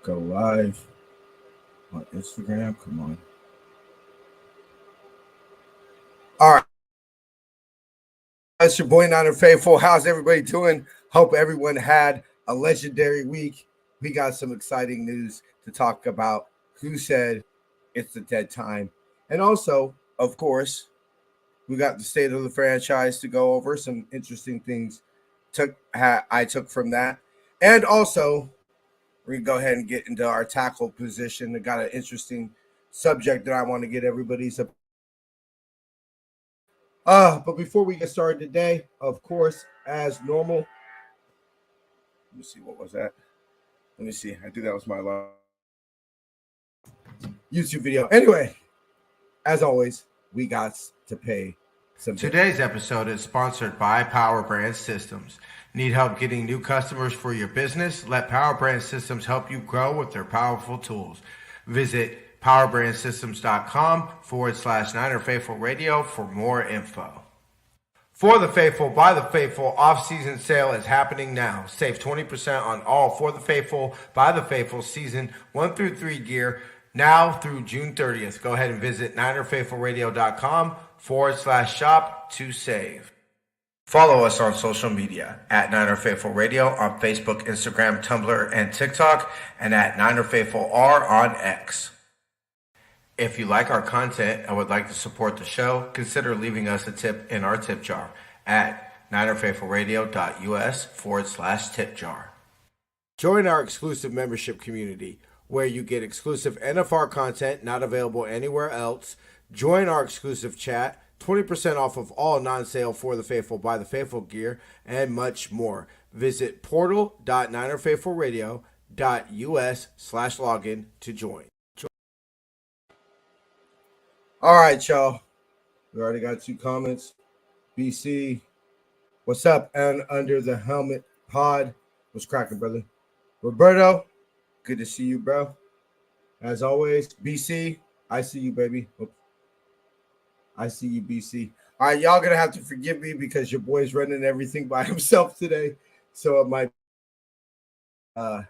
Go live on Instagram. Come on. All right. It's your boy Niner Faithful. How's everybody doing? Hope everyone had a legendary week. We got some exciting news to talk about. Who said it's the dead time? And also, of course, we got the state of the franchise to go over. Some interesting things I took from that. And also, we can go ahead and get into our tackle position. I got an interesting subject that I want to get everybody's. But before we get started today, of course, as normal, let me see, what was that? Let me see. I think that was my YouTube video. Anyway, as always, we got to pay some. Today's episode is sponsored by Power Brand Systems. Need help getting new customers for your business? Let Power Brand Systems help you grow with their powerful tools. Visit powerbrandsystems.com/Niner Faithful Radio for more info. For the Faithful, by the Faithful Off Season Sale is happening now. Save 20% on all For the Faithful, by the Faithful Season 1 through 3 gear now through June 30th. Go ahead and visit NinerFaithfulRadio.com/shop to save. Follow us on social media at Niner Faithful Radio on Facebook, Instagram, Tumblr, and TikTok, and at Niner Faithful R on X. If you like our content and would like to support the show, consider leaving us a tip in our tip jar at NinerFaithfulRadio.us/tip jar. Join our exclusive membership community where you get exclusive NFR content not available anywhere else. Join our exclusive chat, 20% off of all non-sale For the Faithful, by the Faithful gear, and much more. Visit portal.ninerfaithfulradio.us/login to join. All right, y'all. We already got 2 comments. BC, what's up? And under the helmet pod, what's cracking, brother? Roberto, good to see you, bro. As always, BC, I see you, baby. I see you, BC. All right, y'all gonna have to forgive me because your boy's running everything by himself today, so it might a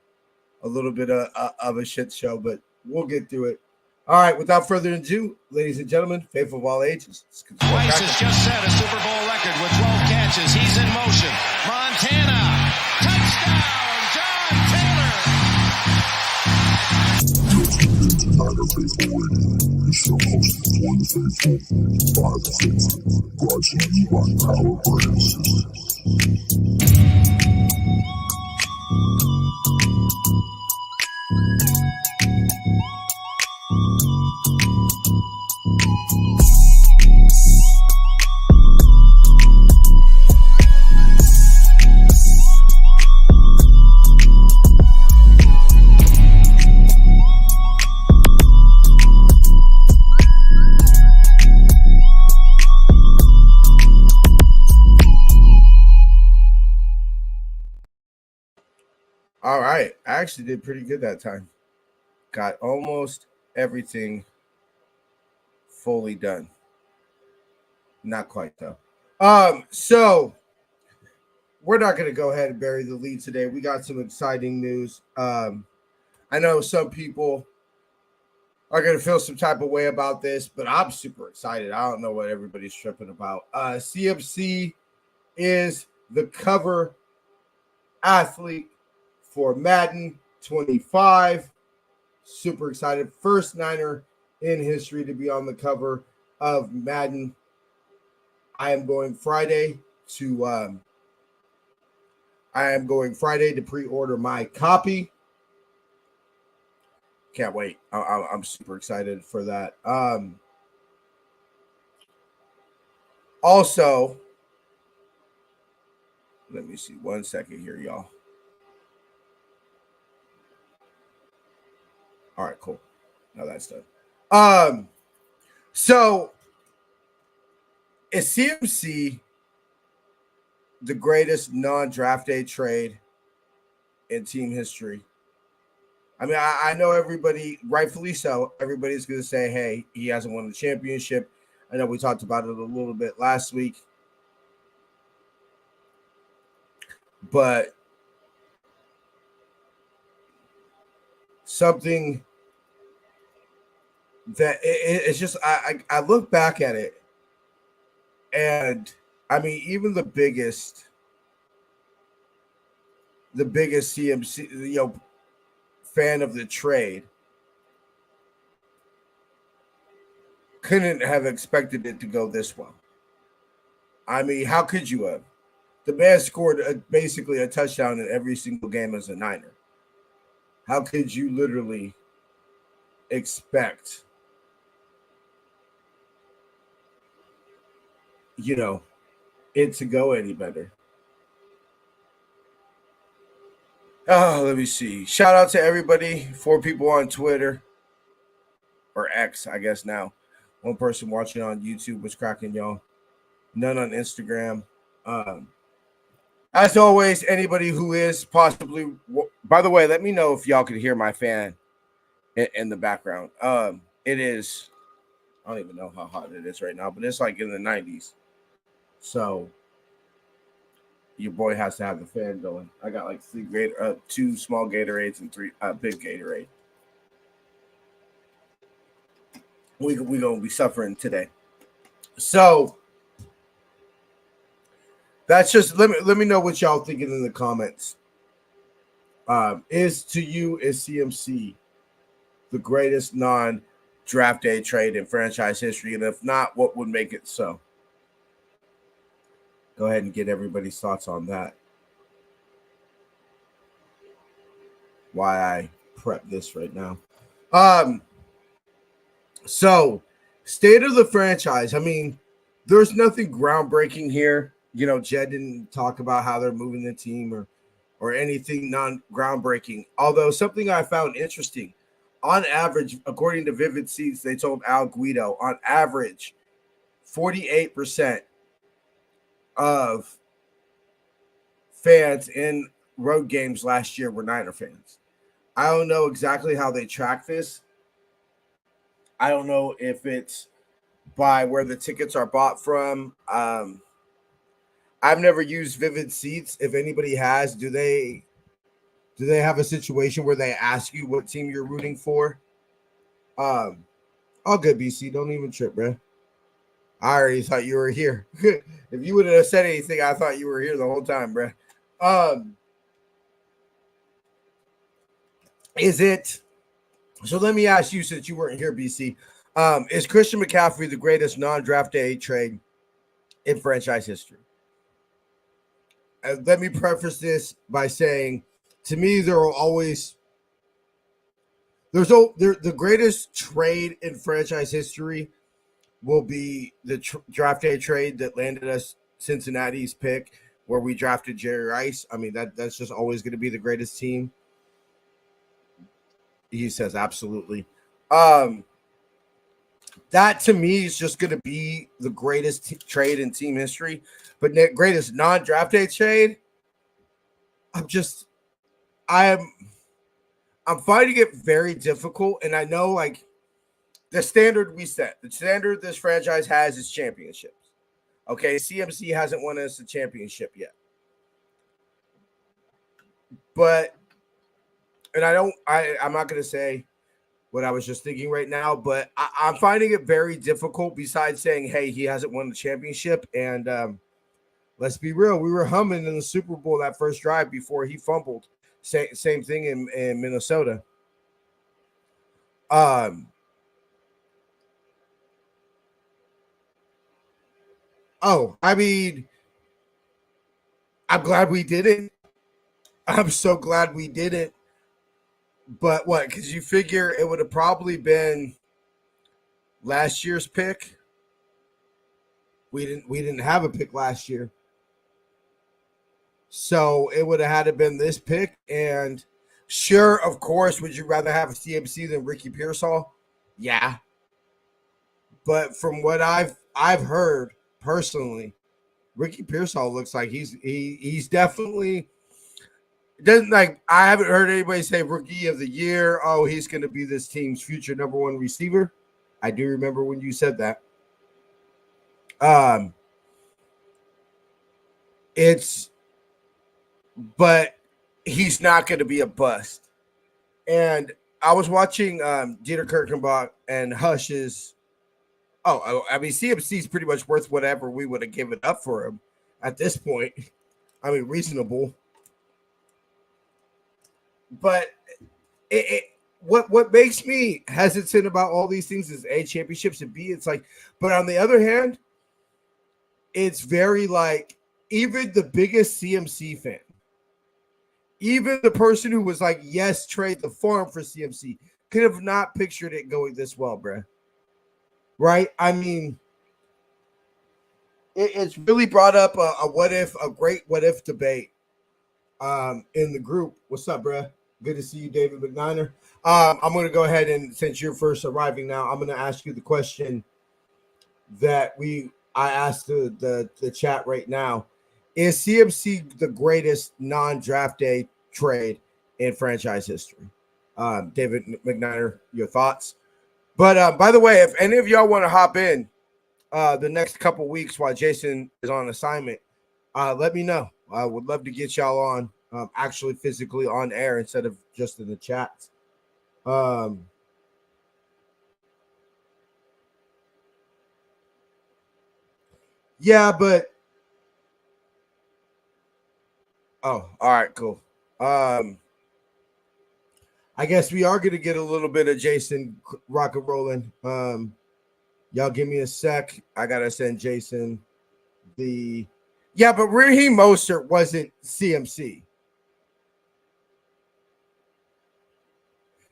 little bit of a shit show, but we'll get through it. All right, without further ado, ladies and gentlemen, faithful of all ages. Rice has just set a Super Bowl record with 12 catches. He's in motion. Montana, touchdown, John Taylor. Niner Faithful Radio, the show hosted for the faithful, by the faithful, brought to you by Power Brand Systems. All right. I actually did pretty good that time. Got almost everything fully done. Not quite though. So we're not going to go ahead and bury the lead today. We got some exciting news. I know some people are going to feel some type of way about this, but I'm super excited. I don't know what everybody's tripping about. CMC is the cover athlete for Madden 25. Super excited. First Niner in history to be on the cover of Madden. I am going Friday to pre-order my copy. Can't wait. I'm super excited for that. Also, let me see 1 second here, y'all. All right, cool. Now that's done. So is CMC the greatest non-draft day trade in team history? I mean, I know everybody, rightfully so, everybody's going to say, hey, he hasn't won the championship. I know we talked about it a little bit last week. But something that it's just I look back at it, and I mean even the biggest CMC fan of the trade couldn't have expected it to go this well. I mean, how could you have? The man scored basically a touchdown in every single game as a Niner. How could you literally expect, it to go any better? Oh, let me see. Shout out to everybody. 4 people on Twitter. Or X, I guess now. 1 person watching on YouTube. Was cracking, y'all. None on Instagram. As always, anybody who is possibly, by the way, let me know if y'all could hear my fan in the background. It is, I don't even know how hot it is right now, but it's like in the 90s. So your boy has to have the fan going. I got like 2 small Gatorades and 3 big Gatorade. We gonna be suffering today. So that's just let me know what y'all thinking in the comments. Is CMC the greatest non-draft day trade in franchise history? And if not, what would make it so? Go ahead and get everybody's thoughts on that. Why I prep this right now. So, state of the franchise. I mean, there's nothing groundbreaking here. Jed didn't talk about how they're moving the team or anything non-groundbreaking. Although something I found interesting, on average, according to Vivid Seats, they told Al Guido, on average, 48% of fans in road games last year were Niner fans. I don't know exactly how they track this. I don't know if it's by where the tickets are bought from. I've never used Vivid Seats. If anybody has, do they have a situation where they ask you what team you're rooting for? All good, BC. Don't even trip, bro. I already thought you were here. If you wouldn't have said anything, I thought you were here the whole time, bro. Is it? So let me ask you, since you weren't here, BC, is Christian McCaffrey the greatest non-draft day trade in franchise history? Let me preface this by saying, to me, the greatest trade in franchise history will be the draft day trade that landed us Cincinnati's pick, where we drafted Jerry Rice. I mean, that's just always going to be the greatest team. He says absolutely. That to me is just going to be the greatest trade in team history. But the greatest non-draft day trade, I'm finding it very difficult. And I know, like, the standard we set, the standard this franchise has is championships. Okay, CMC hasn't won us a championship yet. But, and I'm not going to say what I was just thinking right now, but I'm finding it very difficult, besides saying, hey, he hasn't won the championship. And let's be real, we were humming in the Super Bowl that first drive before he fumbled. Same thing in Minnesota. I mean, I'm glad we did it. I'm so glad we did it. But what? Because you figure it would have probably been last year's pick. We didn't have a pick last year, so it would have had to been this pick. And sure, of course, would you rather have a CMC than Ricky Pearsall? Yeah. But from what I've heard personally, Ricky Pearsall looks like he's definitely. Doesn't, like, I haven't heard anybody say rookie of the year. Oh, he's going to be this team's future number 1 receiver. I do remember when you said that. But he's not going to be a bust. And I was watching Dieter Kirkenbach and Hush's. Oh, I mean, CMC is pretty much worth whatever we would have given up for him at this point. I mean, reasonable. But what makes me hesitant about all these things is A, championships, and B, it's like, but on the other hand, it's very like, even the biggest CMC fan, even the person who was like, yes, trade the farm for CMC, could have not pictured it going this well, bruh. Right? I mean, it's really brought up a great what if debate in the group. What's up, bruh? Good to see you, David McNiner. I'm going to go ahead and, since you're first arriving now, I'm going to ask you the question that I asked the chat right now. Is CMC the greatest non-draft day trade in franchise history? David McNiner, your thoughts? But by the way, if any of y'all want to hop in the next couple weeks while Jason is on assignment, let me know. I would love to get y'all on actually physically on air instead of just in the chats. Yeah, but oh, all right, cool. I guess we are going to get a little bit of Jason rock and rolling. Y'all give me a sec. I got to send Jason the... Yeah, but Raheem Mostert wasn't CMC.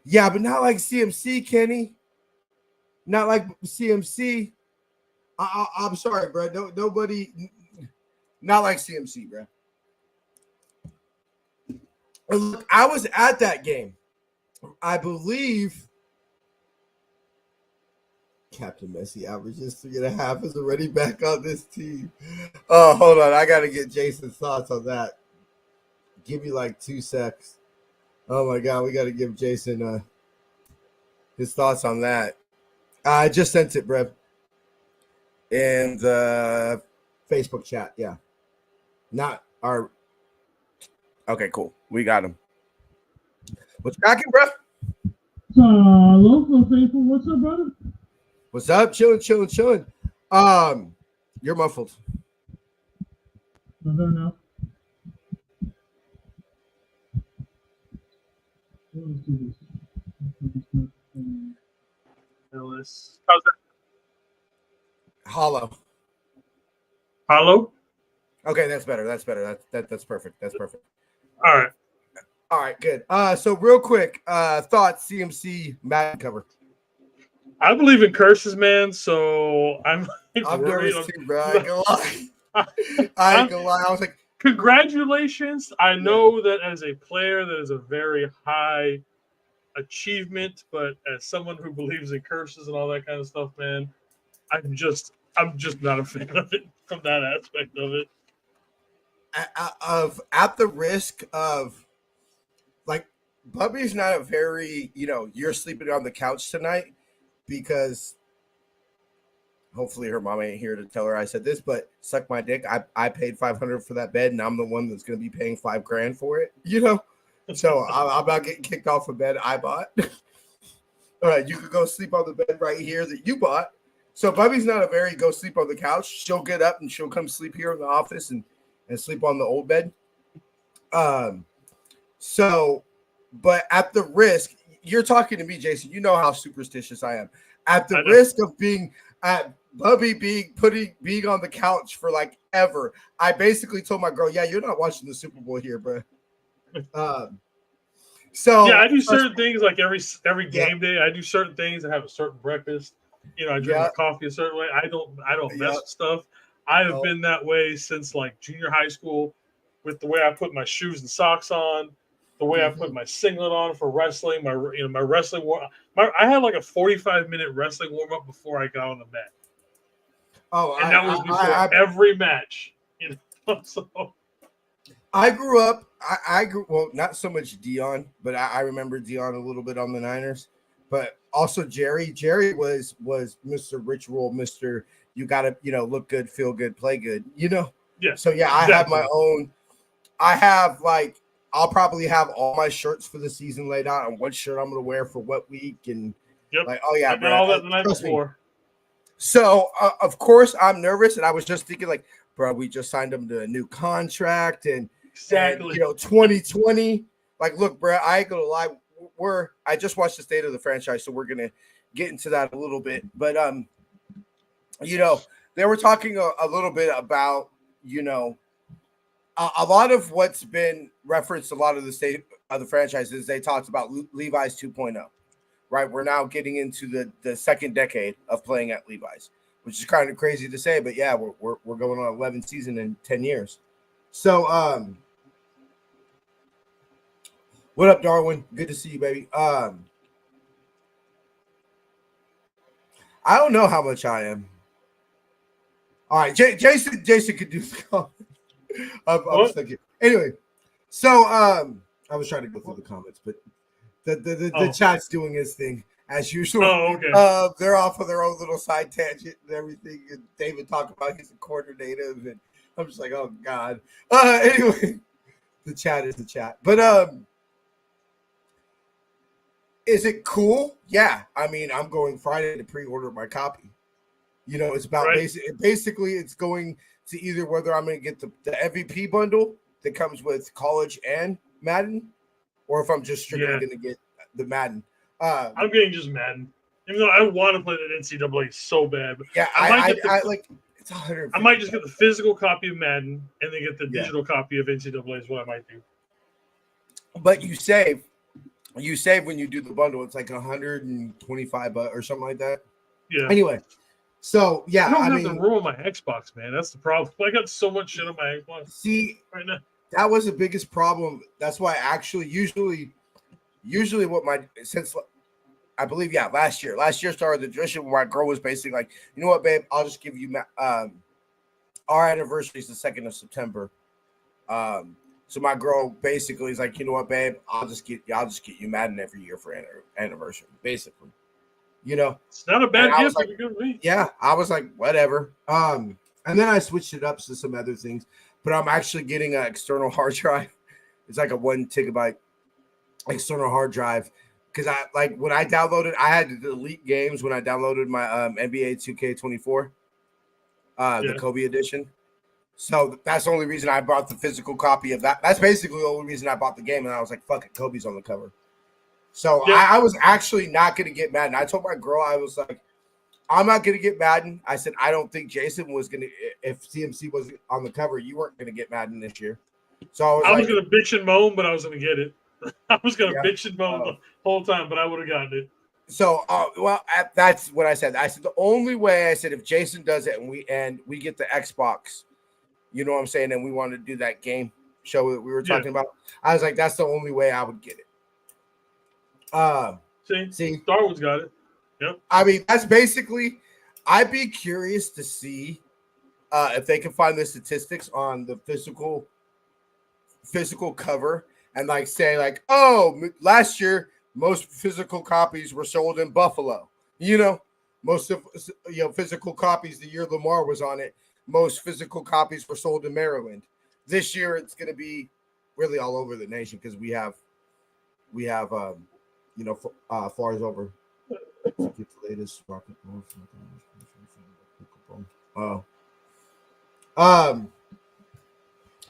Yeah, but not like CMC, Kenny. Not like CMC. I'm sorry, bro. Nobody... Not like CMC, bro. And look, I was at that game. I believe Captain Messi averages 3.5 is already back on this team. Oh, hold on. I got to get Jason's thoughts on that. Give me like 2 secs. Oh, my God. We got to give Jason his thoughts on that. I just sent it, bro. In the Facebook chat. Yeah. Not our. Okay, cool. We got him. What's cracking, bro? Hello, faithful. What's up, brother? What's up? Chilling. You're muffled. I don't know. Let's do this. How's that? Hollow. Hello? Okay, that's better. That's perfect. That's perfect. All right, good. So real quick, thoughts CMC Madden cover. I believe in curses, man, so I'm nervous too, bro. I ain't gonna lie. I was like, congratulations. I know that as a player, that is a very high achievement, but as someone who believes in curses and all that kind of stuff, man, I'm just not a fan of it from that aspect of it. At the risk of, like, Bubby's not a very, you're sleeping on the couch tonight, because hopefully her mom ain't here to tell her I said this, but suck my dick. I paid $500 for that bed, and I'm the one that's going to be paying $5,000 for it, So I'm not getting kicked off a bed I bought. All right, you could go sleep on the bed right here that you bought. So Bubby's not a very go sleep on the couch. She'll get up and she'll come sleep here in the office and sleep on the old bed. But at the risk, you're talking to me, Jason. You know how superstitious I am. At the risk of being Bubby being on the couch for like ever, I basically told my girl, "Yeah, you're not watching the Super Bowl here, bro." So yeah, I do certain things like every game day. I do certain things and have a certain breakfast. I drink my coffee a certain way. I don't mess with stuff. I have been that way since like junior high school, with the way I put my shoes and socks on, the way I put my singlet on for wrestling. My wrestling I had like a 45-minute wrestling warm up before I got on the mat. And that was before every match. So I grew up. I grew, well, not so much Dion, but I remember Dion a little bit on the Niners. But also Jerry. Jerry was Mr. Ritual, Mr. You gotta look good, feel good, play good. Yeah. So yeah, exactly. I have my own. I have like I'll probably have all my shirts for the season laid out on what shirt I'm going to wear for what week. And Yep. like, oh yeah, I got all that the night before. Me. So of course I'm nervous, and I was just thinking like, bro, we just signed him to a new contract, and exactly, 2020. Like, look, bro, I ain't gonna lie. I just watched the state of the franchise, so we're gonna get into that a little bit. But they were talking a little bit about a lot of what's been referenced. A lot of the state of the franchises, they talked about Levi's 2.0. Right, we're now getting into the second decade of playing at Levi's, which is kind of crazy to say, but yeah, we're going on 11 seasons in 10 years. So, what up, Darwin? Good to see you, baby. I don't know how much I am. All right, Jason could do the I was thinking. Anyway, so I was trying to go through the comments, but the chat's doing his thing as usual. Oh, okay. They're off on their own little side tangent and everything. And David talked about he's a quarter native, and I'm just like, oh god. Anyway, the chat is the chat. But is it cool? Yeah. I mean, I'm going Friday to pre-order my copy. It's about basically it's going to either whether I'm going to get the MVP bundle that comes with college and Madden, or if I'm just strictly going to get the Madden. I'm getting just Madden, even though I want to play that NCAA so bad. But yeah, I like it's 100. I might just get the physical copy of Madden and then get the digital copy of NCAA is what I might do. But you save when you do the bundle. It's like $125 or something like that. Yeah. Anyway, so yeah, I don't have the room on my Xbox, man. That's the problem. I got so much shit on my Xbox. See, right now. That was the biggest problem. That's why usually what I believe, last year started the tradition where my girl was basically like, you know what, babe, I'll just give you our anniversary is the 2nd of September. So my girl basically is like, you know what, babe, I'll just get you Madden every year for anniversary, basically. It's not a bad gift. Like, yeah, I was like, whatever. And then I switched it up to some other things, but I'm actually getting an external hard drive. It's like a 1 gigabyte external hard drive. Because when I downloaded, I had to delete games when I downloaded my NBA 2K24, the Kobe edition. So that's the only reason I bought the physical copy of that. That's basically the only reason I bought the game. And I was like, fuck it, Kobe's on the cover. So I was actually not going to get Madden. I told my girl, I was like, I'm not going to get Madden. I said, I don't think Jason was going to, if CMC was on the cover, you weren't going to get Madden this year. So I was going to bitch and moan, but I was going to get it. I was going to bitch and moan the whole time, but I would have gotten it. So, that's what I said. I said, the only way, I said, if Jason does it and we get the Xbox, you know what I'm saying, and we want to do that game show that we were talking about, I was like, that's the only way I would get it. See, Darwin's got it. Yep. I mean, that's basically. I'd be curious to see if they can find the statistics on the physical cover and say last year most physical copies were sold in Buffalo. Most of physical copies the year Lamar was on it. Most physical copies were sold in Maryland. This year it's going to be really all over the nation because we have fars over. Get the latest rocket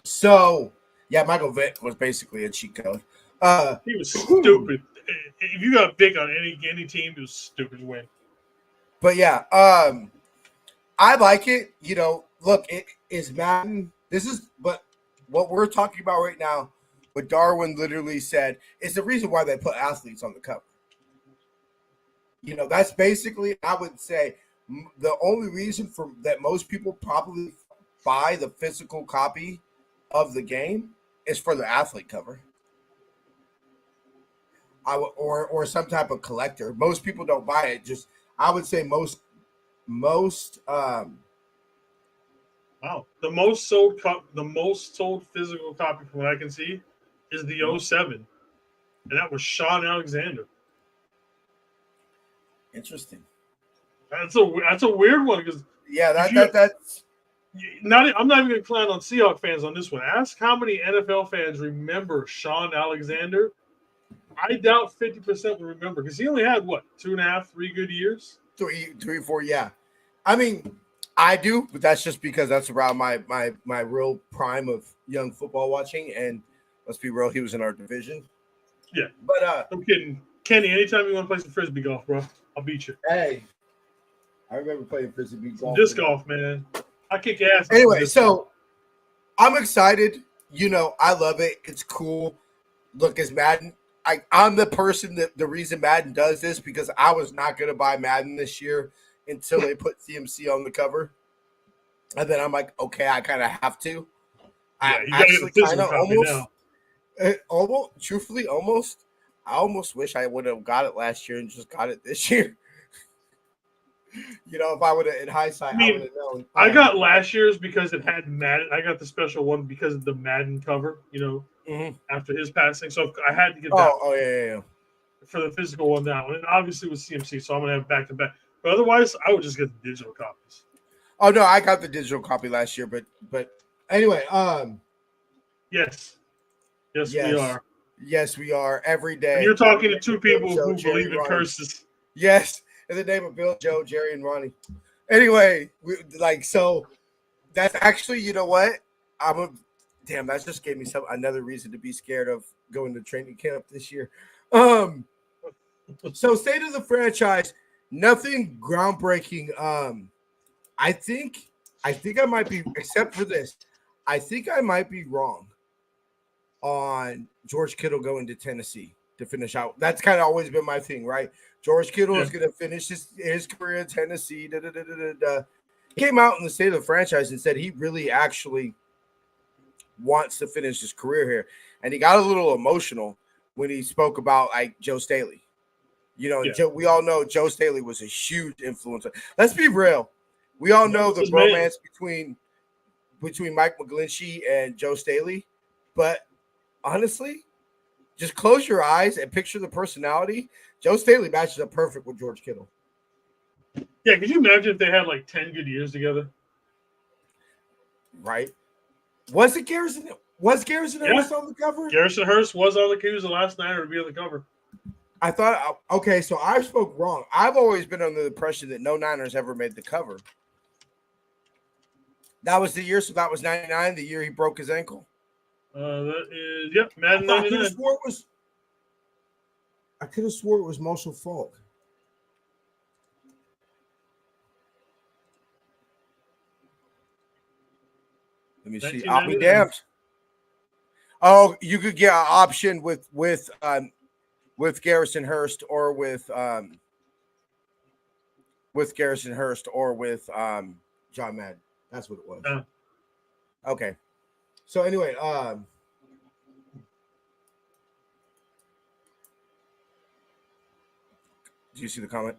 So Michael Vick was basically a cheat code. He was stupid. If you got Vick on any team, it was stupid win. But I like it. Look, it is Madden. But what we're talking about right now, what Darwin literally said, is the reason why they put athletes on the cover. That's basically, I would say, the only reason for that most people probably buy the physical copy of the game is for the athlete cover. Or some type of collector. Most people don't buy it. I would say most. Wow, the most sold physical copy from what I can see is the 07, and that was Sean Alexander. Interesting. That's a weird one because that's I'm not even going to clown on Seahawks fans on this one. Ask how many NFL fans remember Sean Alexander. I doubt 50% will remember because he only had what 2.5, 3 good years. Three, 4, yeah. I mean, I do, but that's just because that's around my real prime of young football watching. And let's be real, he was in our division. Yeah, but I'm kidding, Kenny. Anytime you want to play some frisbee golf, bro, I'll beat you. Hey, I remember playing frisbee golf. Disc golf, man. I kick ass. Anyway, so I'm excited. You know, I love it. It's cool. Look, as Madden, I'm the person that the reason Madden does this because I was not going to buy Madden this year until they put CMC on the cover. And then I'm like, okay, I kind of have to. Yeah, I actually kind of almost, I almost wish I would have got it last year and just got it this year. You know, if I would have, in hindsight, I would have known. I got last year's because it had Madden. I got the special one because of the Madden cover, you know, after his passing. So I had to get that. Oh, yeah. For the physical one now. And obviously with CMC, so I'm going to have back-to-back. But otherwise, I would just get the digital copies. Oh, no, I got the digital copy last year. But anyway, Yes. Yes, we are. Yes, we are. Every day. And you're talking to two people who believe in curses. Yes. In the name of Bill, Joe, Jerry, and Ronnie. Anyway, so that's actually, you know what? That just gave me another reason to be scared of going to training camp this year. So state of the franchise, nothing groundbreaking. I think I might be, except for this, I think I might be wrong on George Kittle going to Tennessee to finish out. That's kind of always been my thing, right? George Kittle is going to finish his career in Tennessee. He came out in the state of the franchise and said he really actually wants to finish his career here. And he got a little emotional when he spoke about like Joe Staley. You know, we all know Joe Staley was a huge influencer. Let's be real. We all know the romance between Mike McGlinchey and Joe Staley. But honestly, just close your eyes and picture the personality. Joe Staley matches up perfect with George Kittle. Yeah, could you imagine if they had like 10 good years together? Right. Was it Garrison? Was Garrison Hurst on the cover? Garrison Hurst was on the cover. He was the last Niner to be on the cover. I thought, okay, so I spoke wrong. I've always been under the impression that no Niners ever made the cover. That was the year, so that was 99, the year he broke his ankle. That is, Madden 99. I could have swore it was Marshall Falk. Let me see. I'll be damned. Oh, you could get an option with Garrison Hurst or with Garrison Hurst or with John Madden. That's what it was. Okay. So anyway, do you see the comment?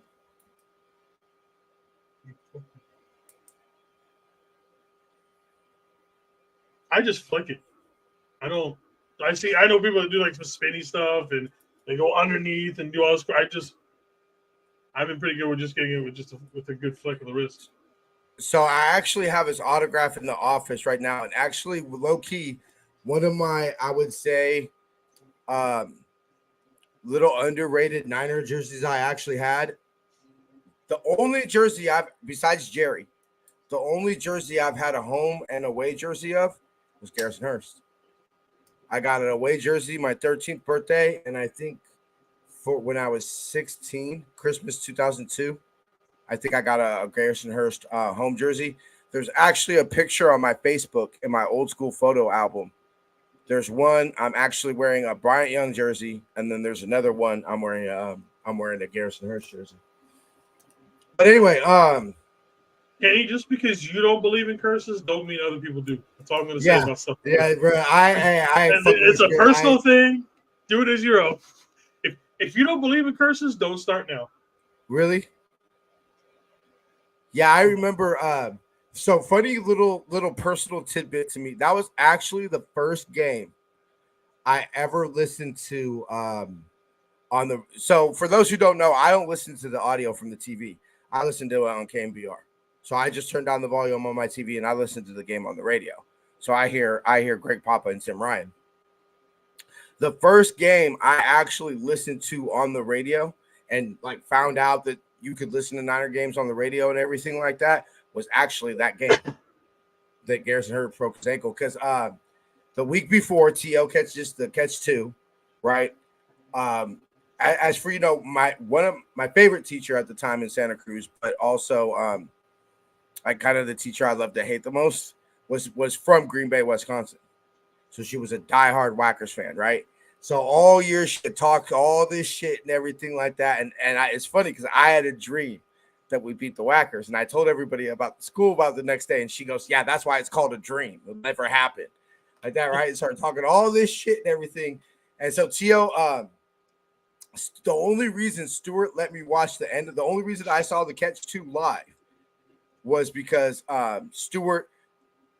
I just flick it. I know people that do like some spinny stuff and they go underneath and do all this. I've been pretty good with just getting it with a good flick of the wrist. So I actually have his autograph in the office right now, and actually, low key, one of my, I would say, little underrated Niner jerseys I actually had. The only jersey besides Jerry, the only jersey I've had a home and away jersey of was Garrison Hurst. I got an away jersey my 13th birthday, and I think for when I was 16, Christmas 2002, I think I got a Garrison Hurst home jersey. There's actually a picture on my Facebook in my old school photo album. There's one I'm actually wearing a Bryant Young jersey, and then there's another one I'm wearing a Garrison Hurst jersey. But anyway, Kenny, just because you don't believe in curses, don't mean other people do. That's all I'm going to say about stuff. Yeah, bro. It's a personal thing. Do it as your own. If you don't believe in curses, don't start now. Really? Yeah, I remember. So funny little personal tidbit to me. That was actually the first game I ever listened to on the. So for those who don't know, I don't listen to the audio from the TV. I listen to it on KMBR. So I just turned down the volume on my TV and I listened to the game on the radio. So I hear Greg Papa and Tim Ryan. The first game I actually listened to on the radio and like found out that you could listen to Niner games on the radio and everything like that was actually that game that Garrison Herbert broke his ankle. Because the week before, T.O. catches the catch 2, right? As for one of my favorite teacher at the time in Santa Cruz, but also like kind of the teacher I love to hate the most was from Green Bay, Wisconsin. So she was a diehard Whackers fan, right? So all year she had talked all this shit and everything like that. And it's funny because I had a dream that we beat the Whackers. And I told everybody about the school about the next day. And she goes, yeah, that's why it's called a dream. It'll never happen. Like that, right? And started talking all this shit and everything. And so T.O., the only reason Stewart let me watch the only reason I saw the catch 2 live was because Stewart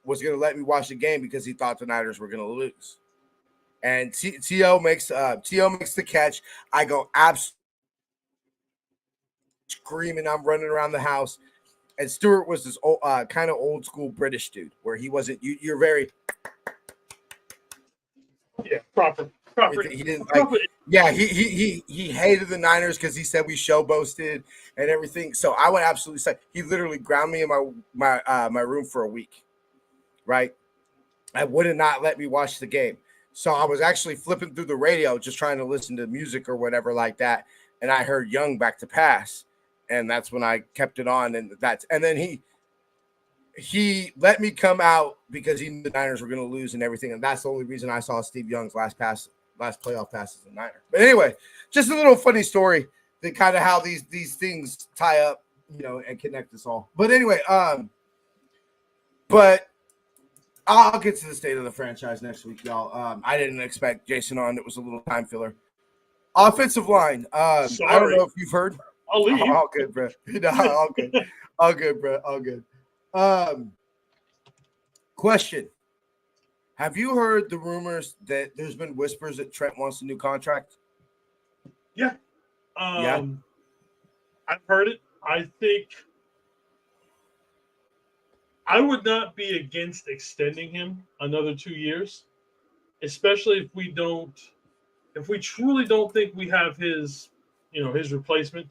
was going to let me watch the game because he thought the Niners were going to lose. And T.O. makes the catch. I go absolutely screaming. I'm running around the house. And Stewart was this kind of old school British dude where he wasn't. You're very proper. He didn't like. Yeah, he hated the Niners because he said we show boasted and everything. So I went absolutely sick. He literally ground me in my room for a week. Right, I would not let me watch the game. So I was actually flipping through the radio, just trying to listen to music or whatever like that. And I heard Young back to pass. And that's when I kept it on. And then he let me come out because he knew the Niners were going to lose and everything. And that's the only reason I saw Steve Young's last playoff pass as a Niner. But anyway, just a little funny story that kind of how these things tie up, and connect us all. But anyway, but I'll get to the state of the franchise next week, y'all. I didn't expect Jason on. It was a little time filler. Offensive line. I don't know if you've heard. I'll leave. All good, bro. No, all good. All good, bro. All good. Question. Have you heard the rumors that there's been whispers that Trent wants a new contract? Yeah. Yeah. I've heard it. I think I would not be against extending him another 2 years, especially if we truly don't think we have his replacement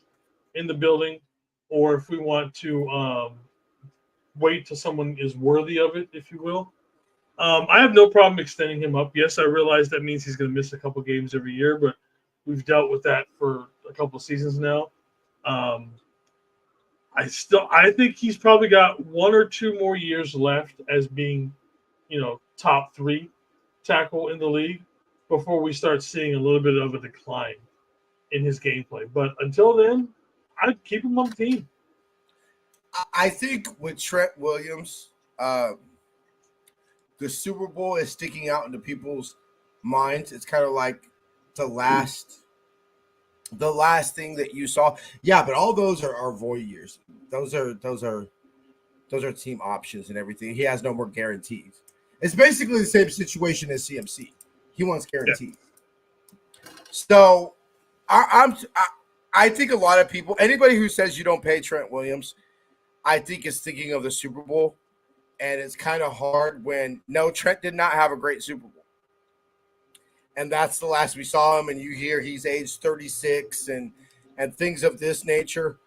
in the building, or if we want to wait till someone is worthy of it, if you will. I have no problem extending him up. Yes, I realize that means he's going to miss a couple games every year, but we've dealt with that for a couple of seasons now. I think he's probably got 1 or 2 more years left as being, top 3 tackle in the league before we start seeing a little bit of a decline in his gameplay. But until then, I'd keep him on the team. I think with Trent Williams, the Super Bowl is sticking out into people's minds. It's kind of like the last thing that you saw. Yeah, but all those are void years. Those are team options and everything. He has no more guarantees. It's basically the same situation as CMC. He wants guarantees. Yeah. So I think a lot of people, anybody who says you don't pay Trent Williams, I think is thinking of the Super Bowl. And it's kind of hard when Trent did not have a great Super Bowl. And that's the last we saw him. And you hear he's age 36 and things of this nature.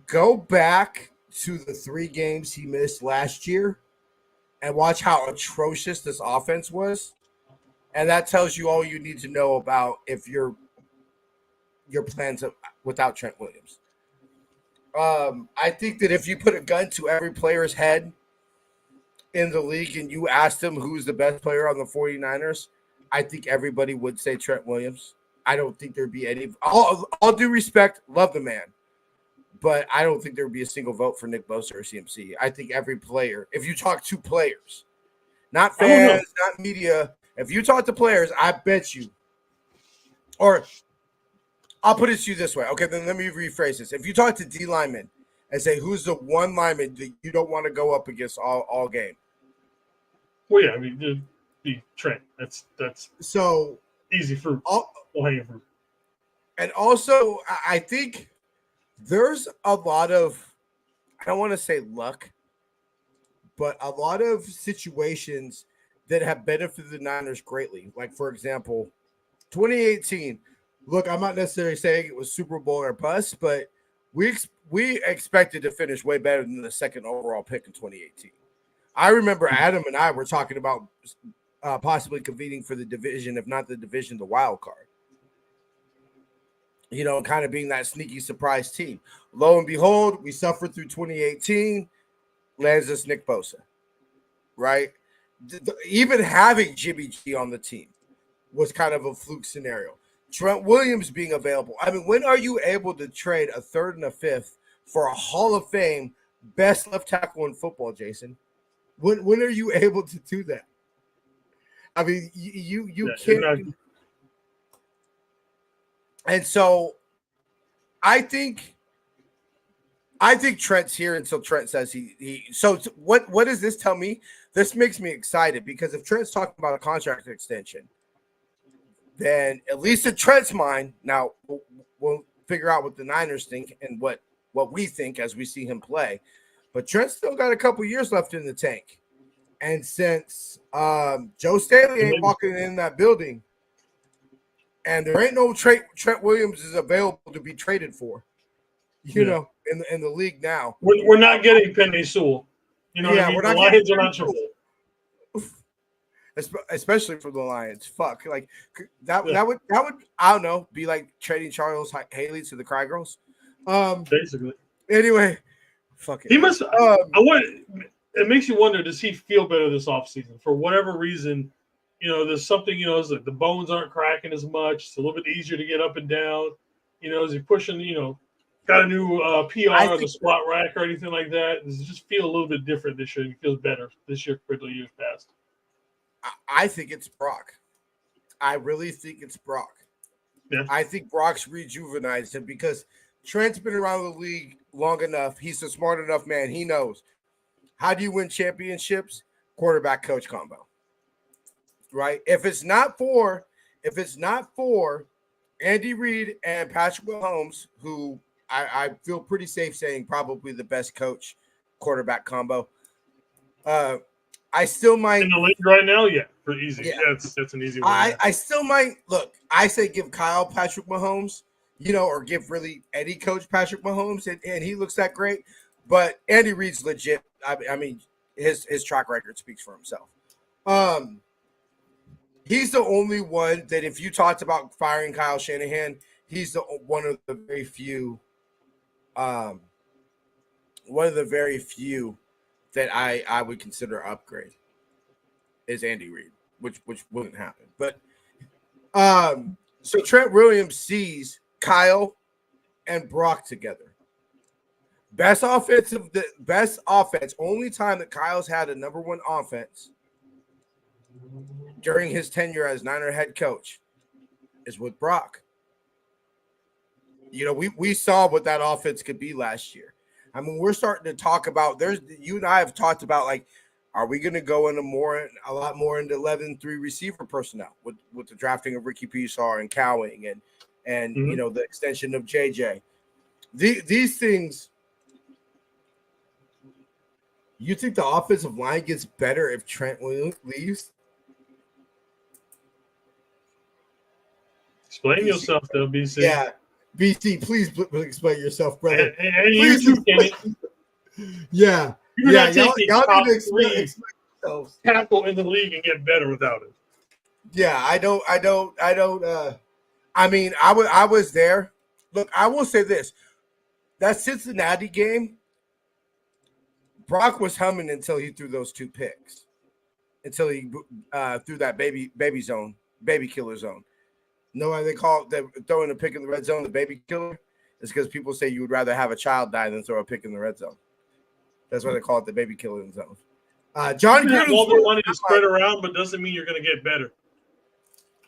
Go back to the 3 games he missed last year and watch how atrocious this offense was. And that tells you all you need to know about if your plans without Trent Williams. I think that if you put a gun to every player's head in the league and you asked them who's the best player on the 49ers, I think everybody would say Trent Williams. I don't think there'd be any – all due respect, love the man. But I don't think there would be a single vote for Nick Bosa or CMC. I think every player – if you talk to players, not fans, not media, if you talk to players, I bet you – or I'll put it to you this way. Okay, then let me rephrase this. If you talk to D linemen and say who's the one lineman that you don't want to go up against all game? Well, yeah, I mean, the Trent. That's so easy fruit. Hanging fruit. And also, I think there's a lot of, I don't want to say luck, but a lot of situations that have benefited the Niners greatly. Like, for example, 2018. Look, I'm not necessarily saying it was Super Bowl or bust, but we expected to finish way better than the second overall pick in 2018. I remember Adam and I were talking about possibly competing for the division, if not the division, the wild card. You know, kind of being that sneaky surprise team. Lo and behold, we suffered through 2018, lands us Nick Bosa, right? Even having Jimmy G on the team was kind of a fluke scenario. Trent Williams being available. I mean, when are you able to trade a third and a fifth for a Hall of Fame best left tackle in football, Jason? When are you able to do that? I mean, you can't. And so I think Trent's here until Trent says he so what does this tell me? This makes me excited because if Trent's talking about a contract extension, then at least in Trent's mind, now we'll figure out what the Niners think and what we think as we see him play. But Trent's still got a couple years left in the tank. And since Joe Staley ain't walking in that building, and there ain't no Trent Williams is available to be traded for, you know, in the league now. We're not getting Penny Sewell. You know what I mean? The Lions are not sure. Especially for the Lions. Fuck. Like that would I don't know, be like trading Charles Haley to the Cry Girls. Basically. Anyway, fuck it. He must it makes you wonder, does he feel better this offseason? For whatever reason, you know, there's something, you know, it's like the bones aren't cracking as much. It's a little bit easier to get up and down. You know, is he pushing, you know, got a new PR on the squat rack or anything like that? Does it just feel a little bit different this year? He feels better this year compared to years past. I think it's Brock. I really think it's Brock. Yeah. I think Brock's rejuvenized him because Trent's been around the league long enough. He's a smart enough man. He knows. How do you win championships? Quarterback coach combo. Right? If it's not for Andy Reid and Patrick Mahomes, who I feel pretty safe saying probably the best coach quarterback combo. I still might in the league right now, for easy. Yeah, that's an easy one. I still might look. I say give Kyle Patrick Mahomes, you know, or give really any coach Patrick Mahomes, and he looks that great. But Andy Reid's legit. I mean, his track record speaks for himself. He's the only one that if you talked about firing Kyle Shanahan, he's one of the very few. One of the very few that I would consider upgrade is Andy Reid, which wouldn't happen. But so Trent Williams sees Kyle and Brock together. Best offense. Only time that Kyle's had a number one offense during his tenure as Niner head coach is with Brock. You know, we saw what that offense could be last year. I mean, we're starting to talk about you and I have talked about, like, are we going to go into a lot more into 11-3 receiver personnel with the drafting of Ricky Pearsall and Cowing and you know, the extension of JJ. These things. You think the offensive line gets better if Trent leaves? Explain yourself, though, BC. Yeah, BC, please explain yourself, brother. And you too, Kenny. Yeah. You're not taking y'all top need to explain yourselves. Tackle in the league and get better without it. Yeah, I don't. I mean, I was there. Look, I will say this: that Cincinnati game, Brock was humming until he threw those two picks, until he threw that baby killer zone. Know why they call it throwing a pick in the red zone the baby killer? It's because people say you would rather have a child die than throw a pick in the red zone. That's why they call it the baby killer zone. John you have Gruden all the money to spread around, but doesn't mean you're going to get better.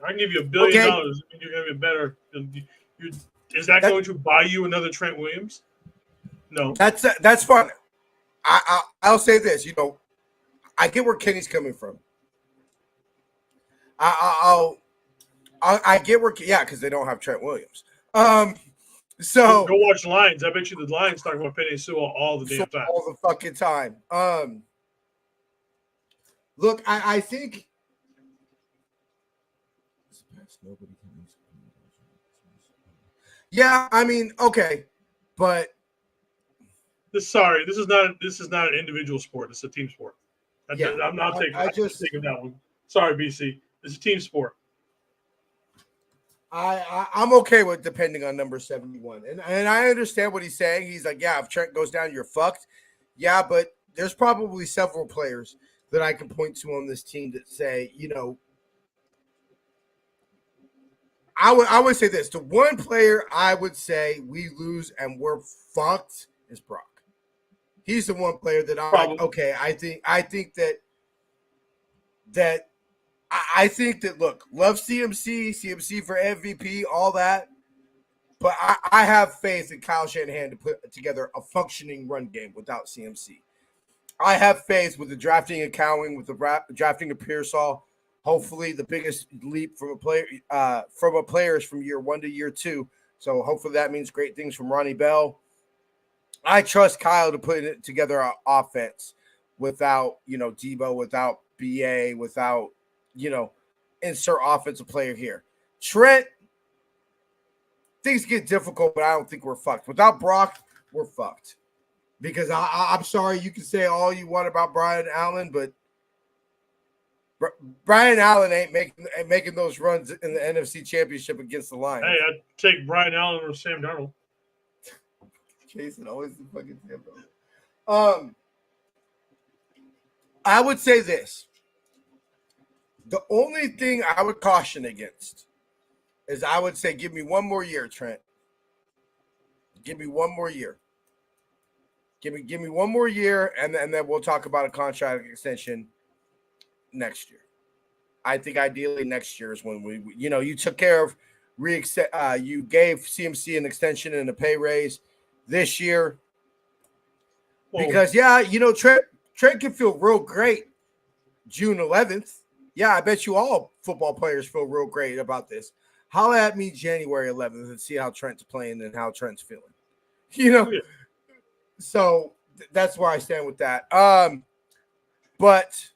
I can give you $1 billion. Doesn't mean you're going to get better. Is that going to buy you another Trent Williams? No. That's fun. I'll say this. You know, I get where Kenny's coming from. I get where, because they don't have Trent Williams. So go watch Lions. I bet you the Lions talk about Penny Sewell all the damn time. all the fucking time. Look, I think yeah, I mean, okay, but This is not an individual sport. It's a team sport. Yeah, I'm not taking. I I'm just taking that one. Sorry, BC. It's a team sport. I'm okay with depending on number 71. And I understand what he's saying. He's like, yeah, if Trent goes down, you're fucked. Yeah, but there's probably several players that I can point to on this team that say, you know, I would say this. The one player I would say we lose and we're fucked is Brock. He's the one player that I'm like, okay, I think that look, love CMC for MVP, all that. But I have faith in Kyle Shanahan to put together a functioning run game without CMC. I have faith with the drafting of Cowing, with the drafting of Pearsall. Hopefully, the biggest leap from a player is from year 1 to year 2. So hopefully that means great things from Ronnie Bell. I trust Kyle to put together an offense without, you know, Debo, without BA, without, you know, insert offensive player here. Trent, things get difficult, but I don't think we're fucked. Without Brock, we're fucked. Because I'm sorry, you can say all you want about Brian Allen, but Brian Allen ain't making those runs in the NFC Championship against the Lions. Hey, I'd take Brian Allen or Sam Darnold. Jason always the fucking Sam Darnold. I would say this. The only thing I would caution against is I would say give me one more year, Trent. Give me one more year. Give me one more year, and then we'll talk about a contract extension next year. I think ideally next year is when you took care of you gave CMC an extension and a pay raise this year. Because Trent can feel real great June 11th. Yeah, I bet you all football players feel real great about this. Holla at me January 11th and see how Trent's playing and how Trent's feeling. You know, so that's where I stand with that. But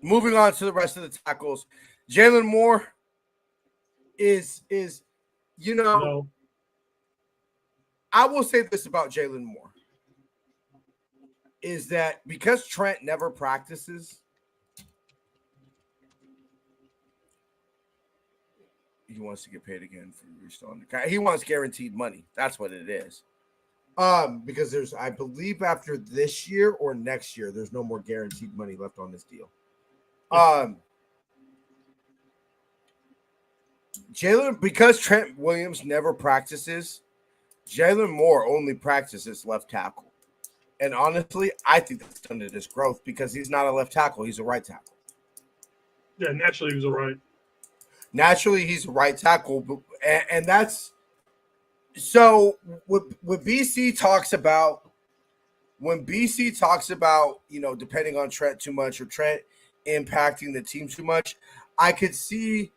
moving on to the rest of the tackles, Jalen Moore is No. I will say this about Jalen Moore is that because Trent never practices, he wants to get paid again for restoring the guy. He wants guaranteed money. That's what it is. Because there's, I believe, after this year or next year, there's no more guaranteed money left on this deal. Jalen, because Trent Williams never practices, Jalen Moore only practices left tackle. And honestly, I think that's done to his growth because he's not a left tackle. He's a right tackle. Yeah, naturally he was a right. Naturally, he's a right tackle. And that's so what BC talks about. When BC talks about, depending on Trent too much or Trent impacting the team too much, I could see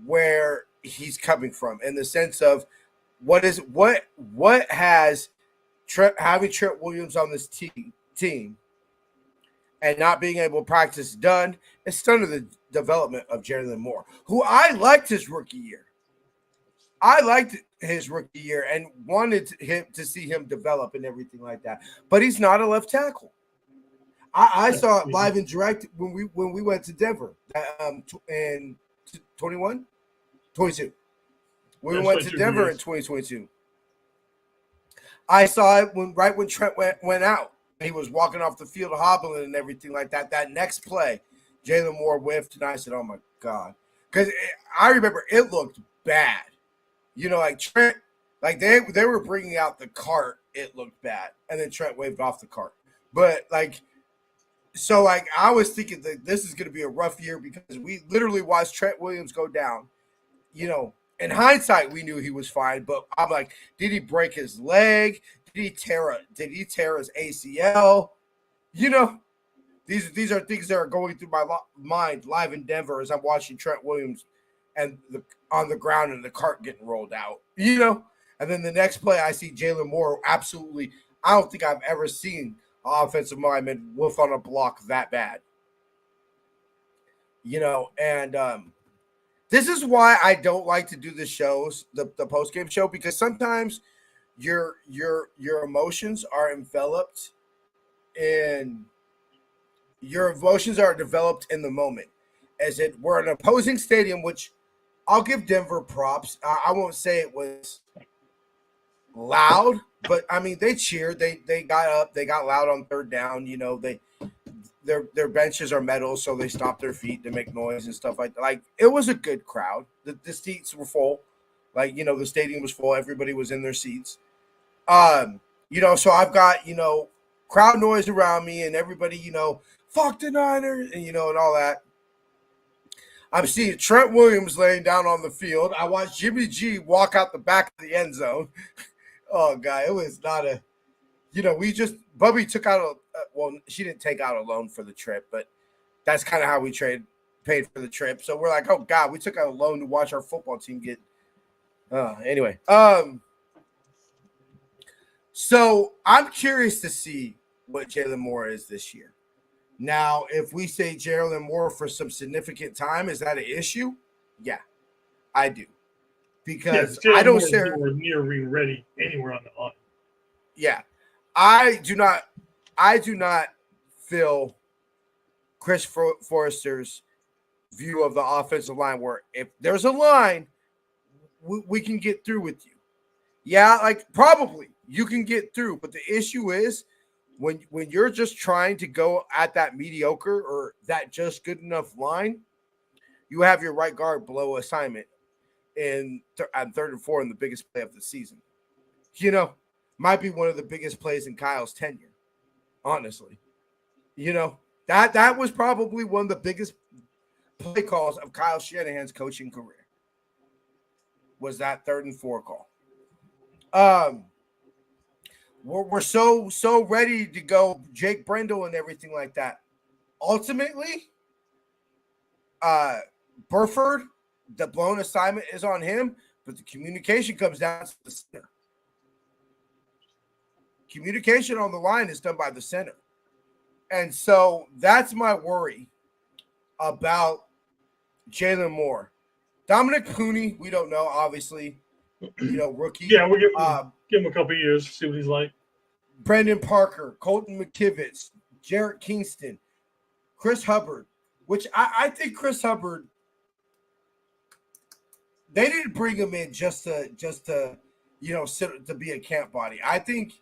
where he's coming from in the sense of what has having Trent Williams on this team and not being able to practice done. It's done to the development of Jalen Moore, who I liked his rookie year. I liked his rookie year and wanted him to see him develop and everything like that. But he's not a left tackle. I saw it live and direct when we went to Denver in 22. We went to Denver in 2022. I saw it when Trent went out. He was walking off the field hobbling and everything like that. That next play, Jalen Moore whiffed, and I said, "Oh my God!" Because I remember it looked bad. Like Trent, like they were bringing out the cart. It looked bad, and then Trent waved off the cart. But I was thinking that this is going to be a rough year because we literally watched Trent Williams go down. In hindsight, we knew he was fine, but I'm like, did he break his leg? Did he tear his ACL? These are things that are going through my mind live in Denver as I'm watching Trent Williams and on the ground and the cart getting rolled out, you know. And then the next play, I see Jalen Moore absolutely. I don't think I've ever seen an offensive lineman wolf on a block that bad, you know. And this is why I don't like to do the shows, the post game show, because sometimes your emotions are enveloped in your emotions are developed in the moment. As it we're an opposing stadium, which I'll give Denver props. I won't say it was loud, but I mean they cheered. They got up. They got loud on third down. You know their benches are metal, so they stopped their feet to make noise and stuff like that. Like it was a good crowd. The seats were full. Like the stadium was full. Everybody was in their seats. So I've got crowd noise around me and everybody fuck the Niners and and all that. I'm seeing Trent Williams laying down on the field. I watched Jimmy G walk out the back of the end zone. Oh, God, it was not a, Bubby took out she didn't take out a loan for the trip, but that's kind of how we paid for the trip. So we're like, oh, God, we took out a loan to watch our football team get. Anyway. So I'm curious to see what Jalen Moore is this year. Now, if we say Jalen Moore for some significant time, is that an issue? Yeah, I do. Because I don't share anywhere near being ready anywhere on the line. Yeah. I do not feel Chris Forrester's view of the offensive line where if there's a line, we can get through with you. Yeah, like probably you can get through, but the issue is when you're just trying to go at that mediocre or that just good enough line, you have your right guard below assignment on 3rd and 4 in the biggest play of the season. Might be one of the biggest plays in Kyle's tenure, honestly. That was probably one of the biggest play calls of Kyle Shanahan's coaching career. Was that 3rd and 4 call? We're so ready to go Jake Brendel and everything like that. Ultimately, Burford, the blown assignment is on him, but the communication comes down to the center. Communication on the line is done by the center. And so that's my worry about Jalen Moore. Dominic Cooney, we don't know, obviously. Rookie. Yeah, we'll give him a couple of years, see what he's like. Brendan Parker, Colton McKivitz, Jarrett Kingston, Chris Hubbard, which I think Chris Hubbard, they didn't bring him in just to sit to be a camp body. I think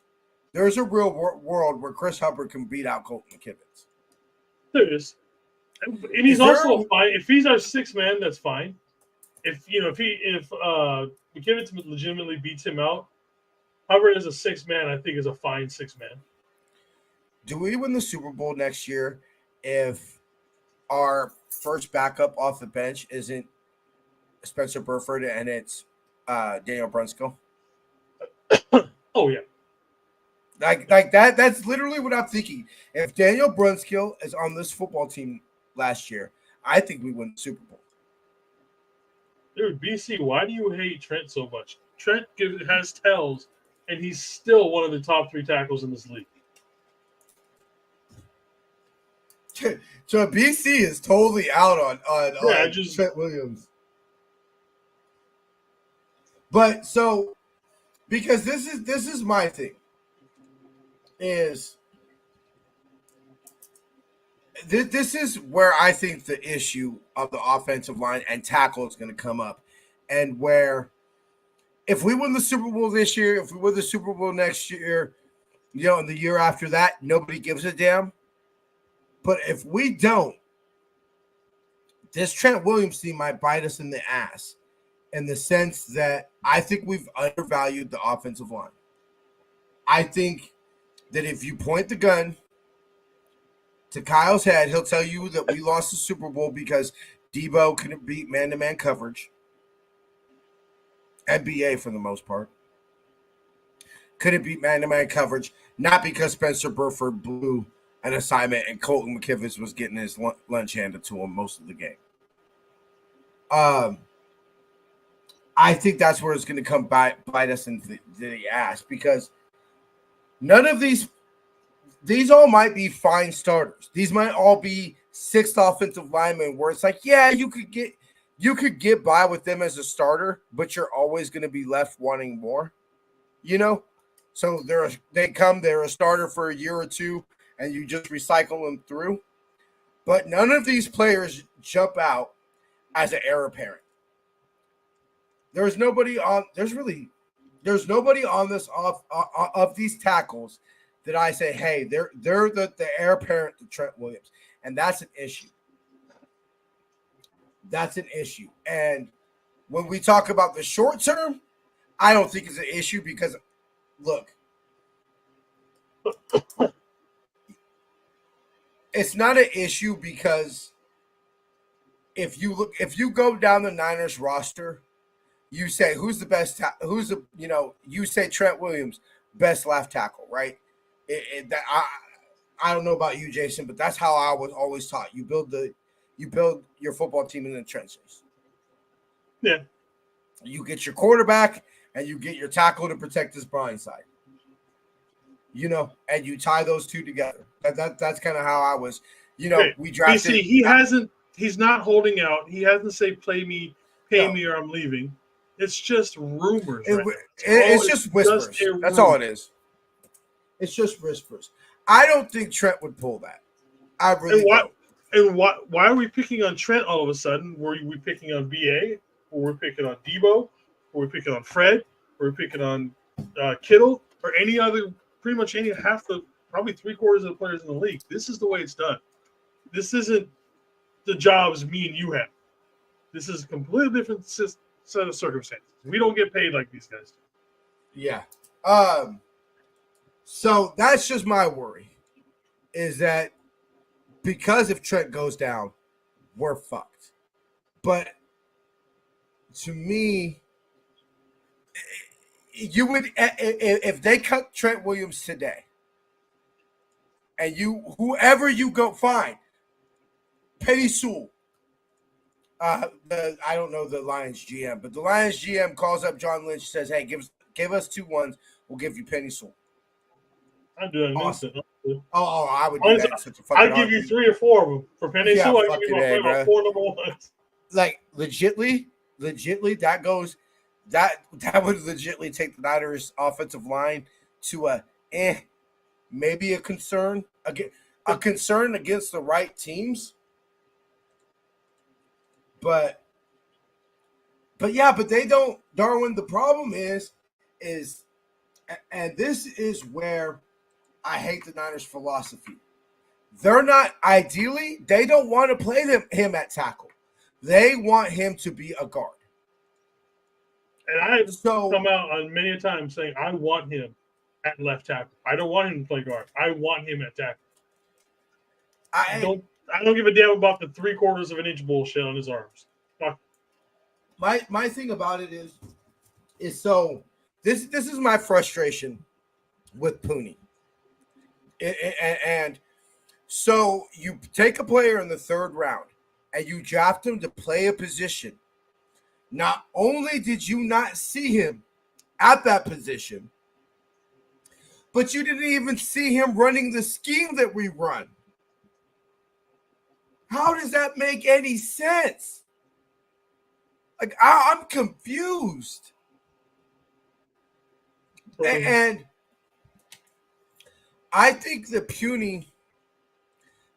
there's a real world where Chris Hubbard can beat out Colton McKivitz. There is. And he's also fine. If he's our 6th man, that's fine. If McKivitz legitimately beats him out, Hubbard as a 6th man, I think is a fine 6th man. Do we win the Super Bowl next year if our first backup off the bench isn't Spencer Burford and it's Daniel Brunskill? Oh yeah. Like that. That's literally what I'm thinking. If Daniel Brunskill is on this football team last year, I think we win the Super Bowl. Dude, BC, why do you hate Trent so much? Trent has tells, and he's still one of the top 3 tackles in this league. So BC is totally out on Trent Williams. But so because this is my thing is this is where I think the issue of the offensive line and tackle is going to come up, and where if we win the Super Bowl this year, if we win the Super Bowl next year, and the year after that, nobody gives a damn. But if we don't, this Trent Williams team might bite us in the ass in the sense that I think we've undervalued the offensive line. I think that if you point the gun to Kyle's head, he'll tell you that we lost the Super Bowl because Debo couldn't beat man-to-man coverage. NBA for the most part. Couldn't beat man-to-man coverage, not because Spencer Burford blew an assignment and Colton McKivitz was getting his lunch handed to him most of the game. I think that's where it's going to come bite us in the ass, because none of these all might be fine starters. These might all be sixth offensive linemen where it's like, yeah, you could get by with them as a starter, but you're always going to be left wanting more, you know? So they're a starter for a year or two, and you just recycle them through. But none of these players jump out as an heir apparent. There's nobody on this of these tackles that I say, hey, they're the heir apparent to Trent Williams, and that's an issue. That's an issue. And when we talk about the short term, I don't think it's an issue because, look, it's not an issue because if you go down the Niners roster, you say who's the best, you say Trent Williams, best left tackle, right? I don't know about you, Jason, but that's how I was always taught. You build your football team in the trenches. Yeah. You get your quarterback and you get your tackle to protect his blind side. And you tie those two together. That's kind of how I was. We drafted. BC, he's not holding out. He hasn't said pay me or I'm leaving. It's just rumors. It's just whispers. That's all it is. It's just whispers. I don't think Trent would pull that. I really don't. And why are we picking on Trent all of a sudden? Were we picking on BA? Or we're picking on Debo? Or we're picking on Fred? Or we're picking on Kittle? Or any other, pretty much probably 3/4 of the players in the league? This is the way it's done. This isn't the jobs me and you have. This is a completely different set of circumstances. We don't get paid like these guys do. Yeah. So that's just my worry, is that because if Trent goes down, we're fucked. But to me, you would, if they cut Trent Williams today, and whoever you go find, Penny Sewell, I don't know the Lions GM, but the Lions GM calls up John Lynch, says, "Hey, give us 2 1s, we'll give you Penny Sewell." I'm doing awesome. Oh, I would do that in such a fucking I'd give you 3 or 4 of them for Penny Sewell. I'd give you my 4 number ones. Like legitly, that would legitly take the Niners offensive line to maybe a concern against the right teams. But they don't, Darwin. The problem is, and this is where I hate the Niners' philosophy. They're not, ideally, they don't want to play him at tackle. They want him to be a guard. And I've come out on many times saying I want him at left tackle. I don't want him to play guard. I want him at tackle. I don't give a damn about the 3/4 of an inch bullshit on his arms. Fuck. My thing about it is so this is my frustration with Pooney. And so you take a player in the 3rd round and you draft him to play a position. Not only did you not see him at that position, but you didn't even see him running the scheme that we run. How does that make any sense? Like, I'm confused. And I think that Puny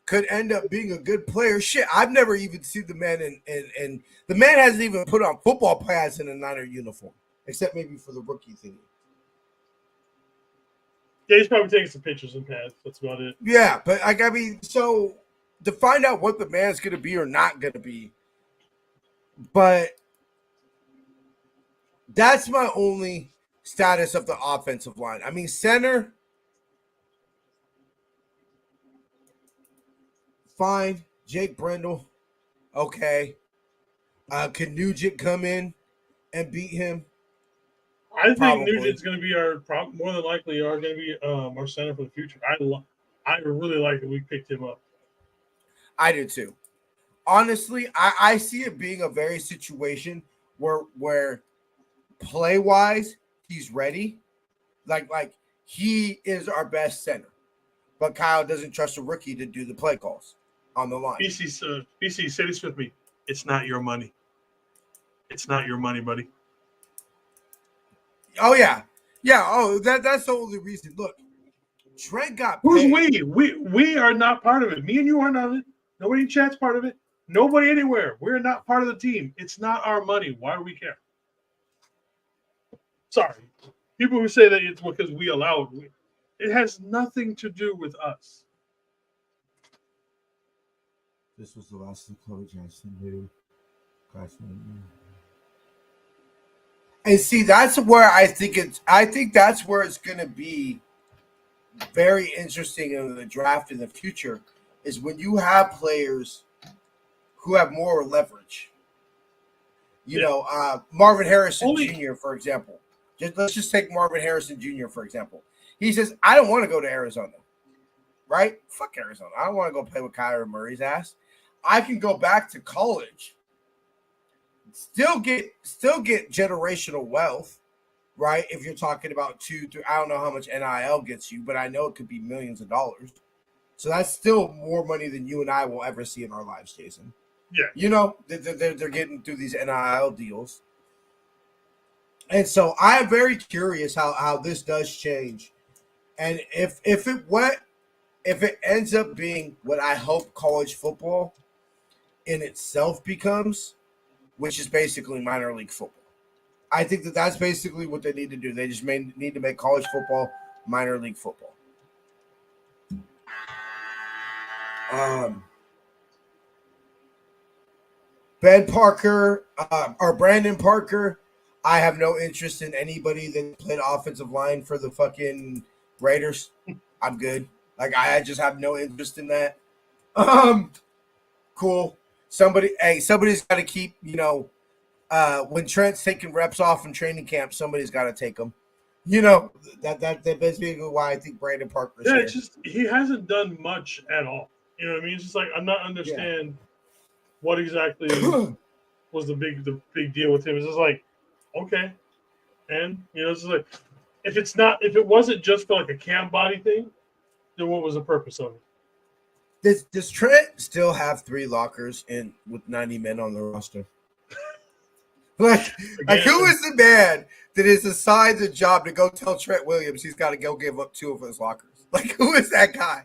could end up being a good player. Shit, I've never even seen the man and the man hasn't even put on football pads in a Niner uniform, except maybe for the rookie thing. Yeah, he's probably taking some pictures and pads. That's about it. Yeah, but so to find out what the man's going to be or not going to be, but that's my only status of the offensive line. I mean, center, fine. Jake Brendel, okay. Can Nugent come in and beat him? I think Nugent's going to be more than likely going to be our center for the future. I really like that we picked him up. I do too. Honestly, I see it being a very situation where play wise, he's ready. Like he is our best center. But Kyle doesn't trust a rookie to do the play calls on the line. BC, say this with me. It's not your money. It's not your money, buddy. Oh yeah. Yeah. Oh, that's the only reason. Look, Trent got paid. Who's we? We are not part of it. Me and you are not. Nobody in chat's part of it. Nobody anywhere. We're not part of the team. It's not our money. Why do we care? Sorry. People who say that it's because we allow it, it has nothing to do with us. This was the last of Chloe Jackson, dude. And see, that's where I think that's where it's gonna be very interesting in the draft in the future, is when you have players who have more leverage. You know, Marvin Harrison Jr., for example. Let's just take Marvin Harrison Jr., for example. He says, I don't want to go to Arizona. Right? Fuck Arizona. I don't want to go play with Kyler Murray's ass. I can go back to college, still get generational wealth, right? If you're talking about 2, 3, I don't know how much NIL gets you, but I know it could be millions of dollars. So that's still more money than you and I will ever see in our lives, Jason. Yeah. You know, they're getting through these NIL deals. And so I am very curious how this does change. And if it ends up being what I hope college football in itself becomes, which is basically minor league football. I think that's basically what they need to do. They just need to make college football minor league football. Ben Parker or Brandon Parker, I have no interest in anybody that played offensive line for the fucking Raiders. I'm good. Like, I just have no interest in that. Cool. Somebody's got to keep, when Trent's taking reps off in training camp, somebody's got to take them. You know, that's basically why I think Brandon Parker's here. It's just he hasn't done much at all. You know what I mean? It's just like I'm not understand what exactly was the big deal with him. It's just like, okay. And it's just like if it wasn't just for like a cam body thing, then what was the purpose of it? Does Trent still have 3 lockers with 90 men on the roster? Like who is the man that is assigned the job to go tell Trent Williams he's got to go give up 2 of his lockers? Like, who is that guy?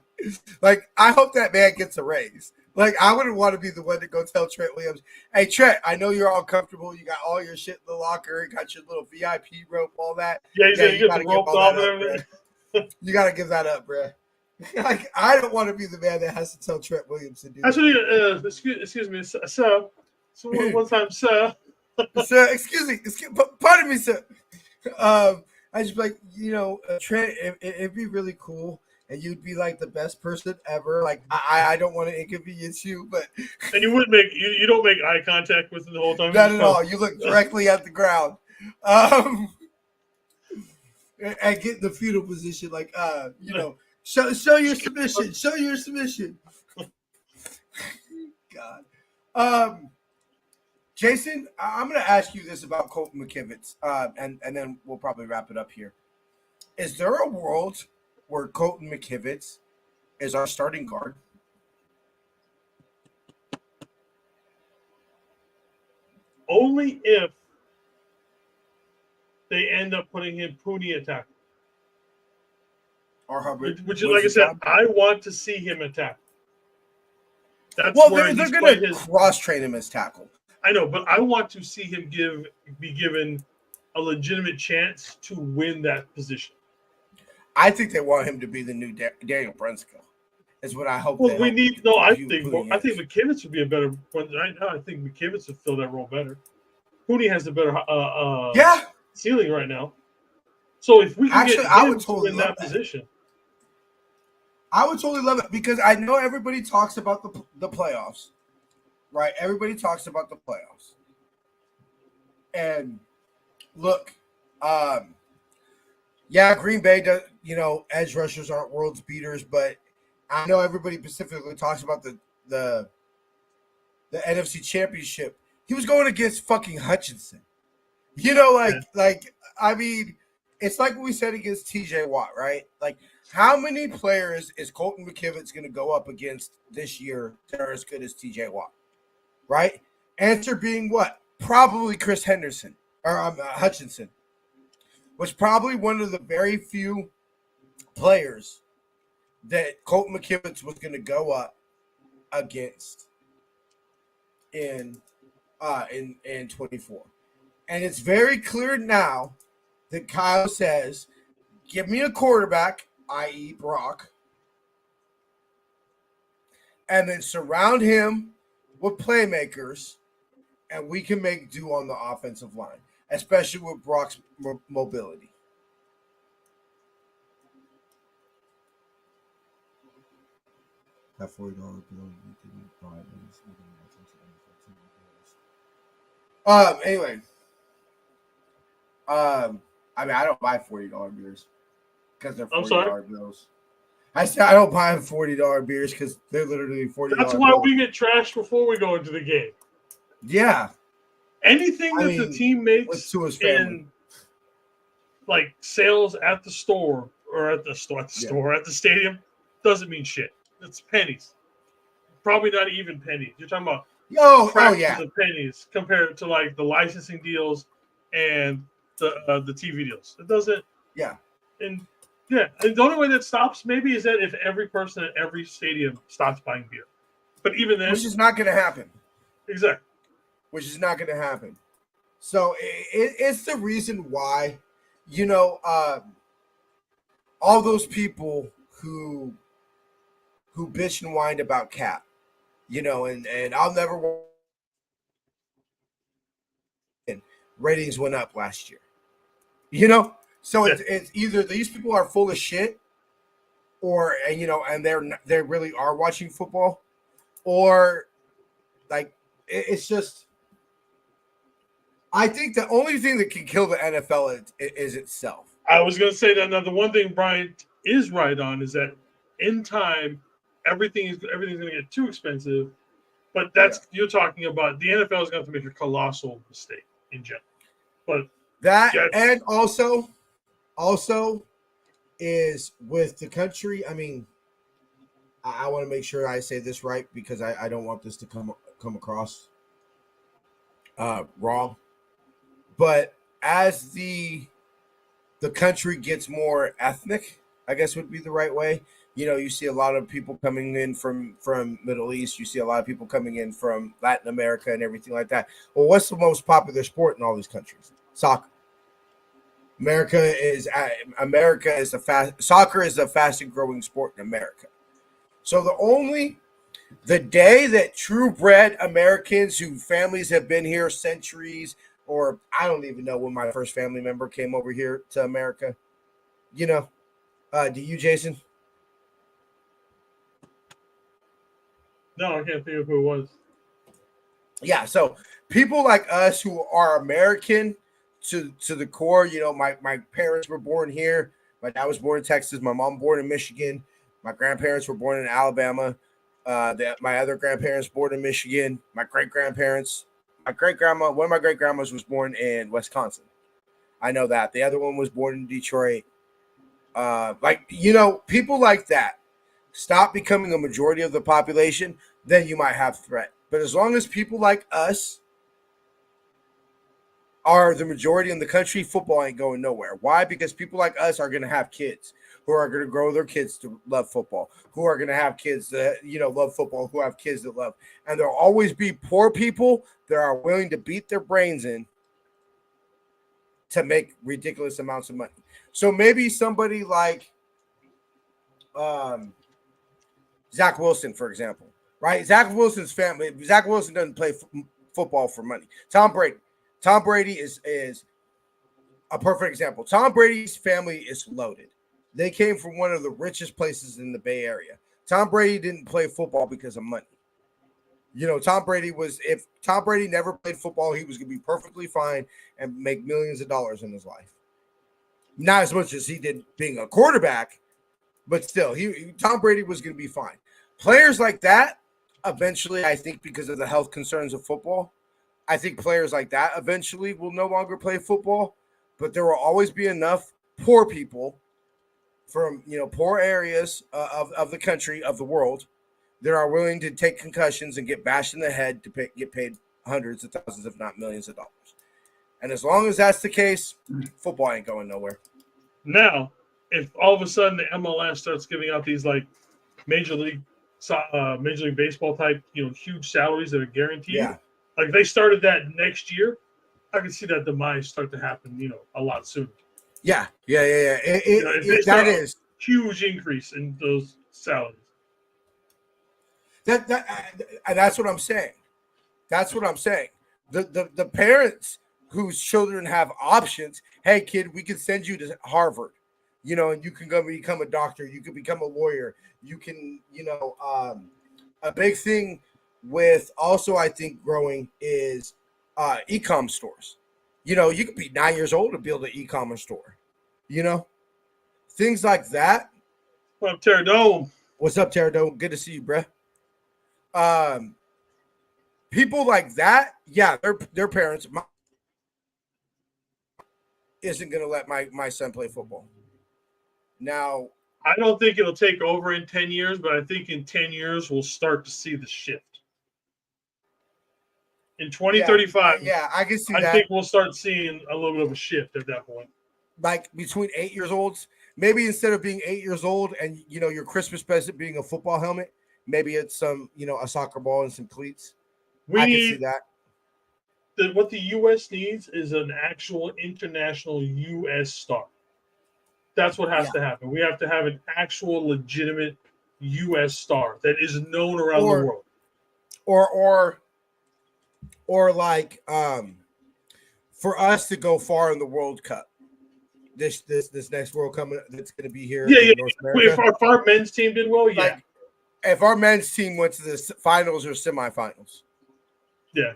Like, I hope that man gets a raise. Like, I wouldn't want to be the one to go tell Trent Williams, hey, Trent, I know you're all comfortable. You got all your shit in the locker. You got your little VIP rope, all that. Yeah, you got the rope off and everything. You got to give that up, bro. Like, I don't want to be the man that has to tell Trent Williams to do actually, excuse me, sir. So one time, sir. Sir, excuse me. Pardon me, sir. I just like, Trent, it'd be really cool, and you'd be like the best person ever. Like, I don't want to inconvenience you, but and you wouldn't make you don't make eye contact with him the whole time. Not at all. You look directly at the ground, and get in the fetal position, like show your submission. Show your submission. God. Jason, I'm going to ask you this about Colton McKivitz, and then we'll probably wrap it up here. Is there a world where Colton McKivitz is our starting guard? Only if they end up putting him Pooney attack. Or Hubbard. Which is, like I said, I want to see him attack. That's they're going to cross-train him as tackle. I know, but I want to see him be given a legitimate chance to win that position. I think they want him to be the new Daniel Brunskill. Is what I hope. Well, I think McKivitz would be a better one right now. I think McKivitz would fill that role better. Pooney has the better ceiling right now. So if we can get him to win that position, I would totally love it because I know everybody talks about the playoffs. Right, everybody talks about the playoffs, and look, Green Bay does. Edge rushers aren't world's beaters, but I know everybody specifically talks about the NFC Championship. He was going against fucking Hutchinson. You know, Yeah. I mean, it's like what we said against TJ Watt, right? Like, how many players is Colton McKivitz going to go up against this year that are as good as TJ Watt, right? Answer being what? Probably Chris Henderson or Hutchinson, was probably one of the very few players that Colton McKivitz was going to go up against in 24. And it's very clear now that Kyle says, give me a quarterback, i.e. Brock, and then surround him with playmakers, and we can make do on the offensive line, especially with Brock's mobility. That $40 bill you didn't buy. Anyway. I mean, I don't buy $40 beers because they're I'm $40 sorry. bills. I said I don't buy $40 beers because they're literally $40. That's why bills. we get trashed before we go into the game. Yeah. Anything that the team makes in like sales at the store or at the stadium doesn't mean shit. It's pennies. Probably not even pennies. You're talking about fractions of pennies compared to like the licensing deals and the TV deals. It doesn't. Yeah. And the only way that stops maybe is that if every person at every stadium stops buying beer. But even then, which is not going to happen. Exactly. Which is not going to happen. So it's the reason why, all those people who bitch and whined about Cap, and I'll never. Ratings went up last year. So it's either these people are full of shit, or and they really are watching football, or like it's just. I think the only thing that can kill the NFL is itself. I was going to say that. Now, the one thing Brian is right on is that in time, everything's going to get too expensive. But you're talking about the NFL is going to have to make a colossal mistake in general. But that and also is with the country. I mean, I want to make sure I say this right because I don't want this to come across wrong. But as the country gets more ethnic, I guess would be the right way. You see a lot of people coming in from Middle East. You see a lot of people coming in from Latin America and everything like that. Well, what's the most popular sport in all these countries? Soccer. Soccer is the fastest growing sport in America. So the day that true bred Americans who families have been here centuries, or I don't even know when my first family member came over here to America. Do you, Jason? No, I can't think of who it was. Yeah, so people like us who are American to the core, my parents were born here. My dad was born in Texas. My mom born in Michigan. My grandparents were born in Alabama. My other grandparents born in Michigan. My great-grandparents. One of my great-grandmas was born in Wisconsin. I know that. The other one was born in Detroit. People like that stop becoming a majority of the population, then you might have threat. But as long as people like us are the majority in the country, football ain't going nowhere. Why? Because people like us are going to have kids who are going to grow their kids to love football, who are going to have kids that, love football, who have kids that love. And there'll always be poor people that are willing to beat their brains in to make ridiculous amounts of money. So maybe somebody like Zach Wilson, for example, right? Zach Wilson's family. Zach Wilson doesn't play football for money. Tom Brady is a perfect example. Tom Brady's family is loaded. They came from one of the richest places in the Bay Area. Tom Brady didn't play football because of money. If Tom Brady never played football, he was going to be perfectly fine and make millions of dollars in his life. Not as much as he did being a quarterback, but still, Tom Brady was going to be fine. Players like that, eventually, I think because of the health concerns of football, I think players like that eventually will no longer play football, but there will always be enough poor people from poor areas of the country, of the world, that are willing to take concussions and get bashed in the head to get paid hundreds of thousands, if not millions of dollars. And as long as that's the case, football ain't going nowhere. Now, if all of a sudden the MLS starts giving out these like Major League Baseball type, huge salaries that are guaranteed, like if they started that next year, I could see that demise start to happen, a lot sooner. Yeah. That is huge increase in those salaries. That's what I'm saying. That's what I'm saying. The parents whose children have options. Hey, kid, we can send you to Harvard, and you can go become a doctor. You can become a lawyer. You can, a big thing with also, I think, growing is e-com stores. You could be 9 years old to build an e-commerce store. Things like that. What up, Terradome? What's up, Terradome? Good to see you, bruh. People like that, yeah, their parents isn't going to let my son play football. Now, I don't think it'll take over in 10 years, but I think in 10 years we'll start to see the shift. In 2035, I can see that. I think we'll start seeing a little bit of a shift at that point. Like between 8 years olds, maybe instead of being 8 years old and your Christmas present being a football helmet, maybe it's some a soccer ball and some cleats. I can see that. What the U.S. needs is an actual international U.S. star. That's what has to happen. We have to have an actual legitimate U.S. star that is known around the world. Or like for us to go far in the World Cup. This next World Cup that's going to be here in North America. If our men's team did well, like, if our men's team went to the finals or semifinals. Yeah.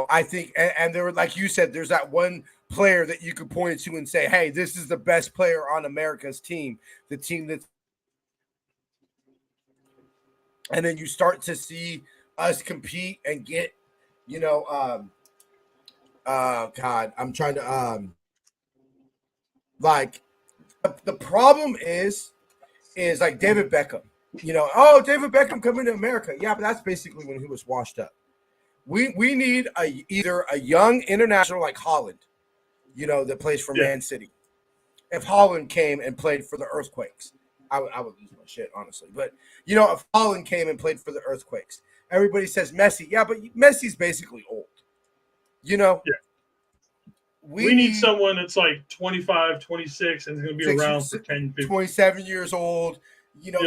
I think, and there were, like you said, there's that one player that you could point to and say, hey, this is the best player on America's team, the team that's, and then you start to see us compete and get, God, I'm trying to, like, the problem is like David Beckham, David Beckham coming to America. Yeah, but that's basically when he was washed up. We need either a young international like Holland, that plays for Man City. If Holland came and played for the Earthquakes, I would lose my shit, honestly. But, if Holland came and played for the Earthquakes, everybody says Messi. Yeah, but Messi's basically old. Yeah. We need someone that's like 25, 26, and is going to be around for 10, 15. 27 years old,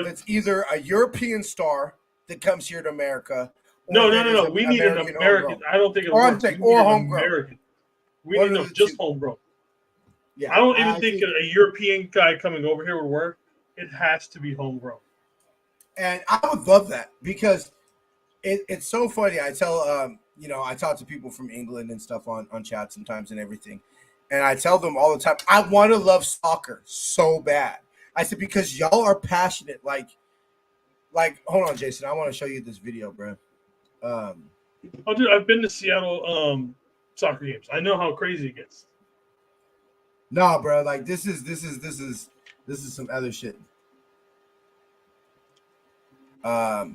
that's either a European star that comes here to America. No. We need an American. I don't think it'll work. Or homegrown. American. We need just homegrown. Yeah, I don't even think a European guy coming over here would work. It has to be homegrown. And I would love that because it's so funny. I tell I talk to people from England and stuff on chat sometimes and everything. And I tell them all the time, I want to love soccer so bad. I said, because y'all are passionate. Like, hold on, Jason. I want to show you this video, bro. Dude, I've been to Seattle soccer games. I know how crazy it gets. Nah, bro. Like this is some other shit. Because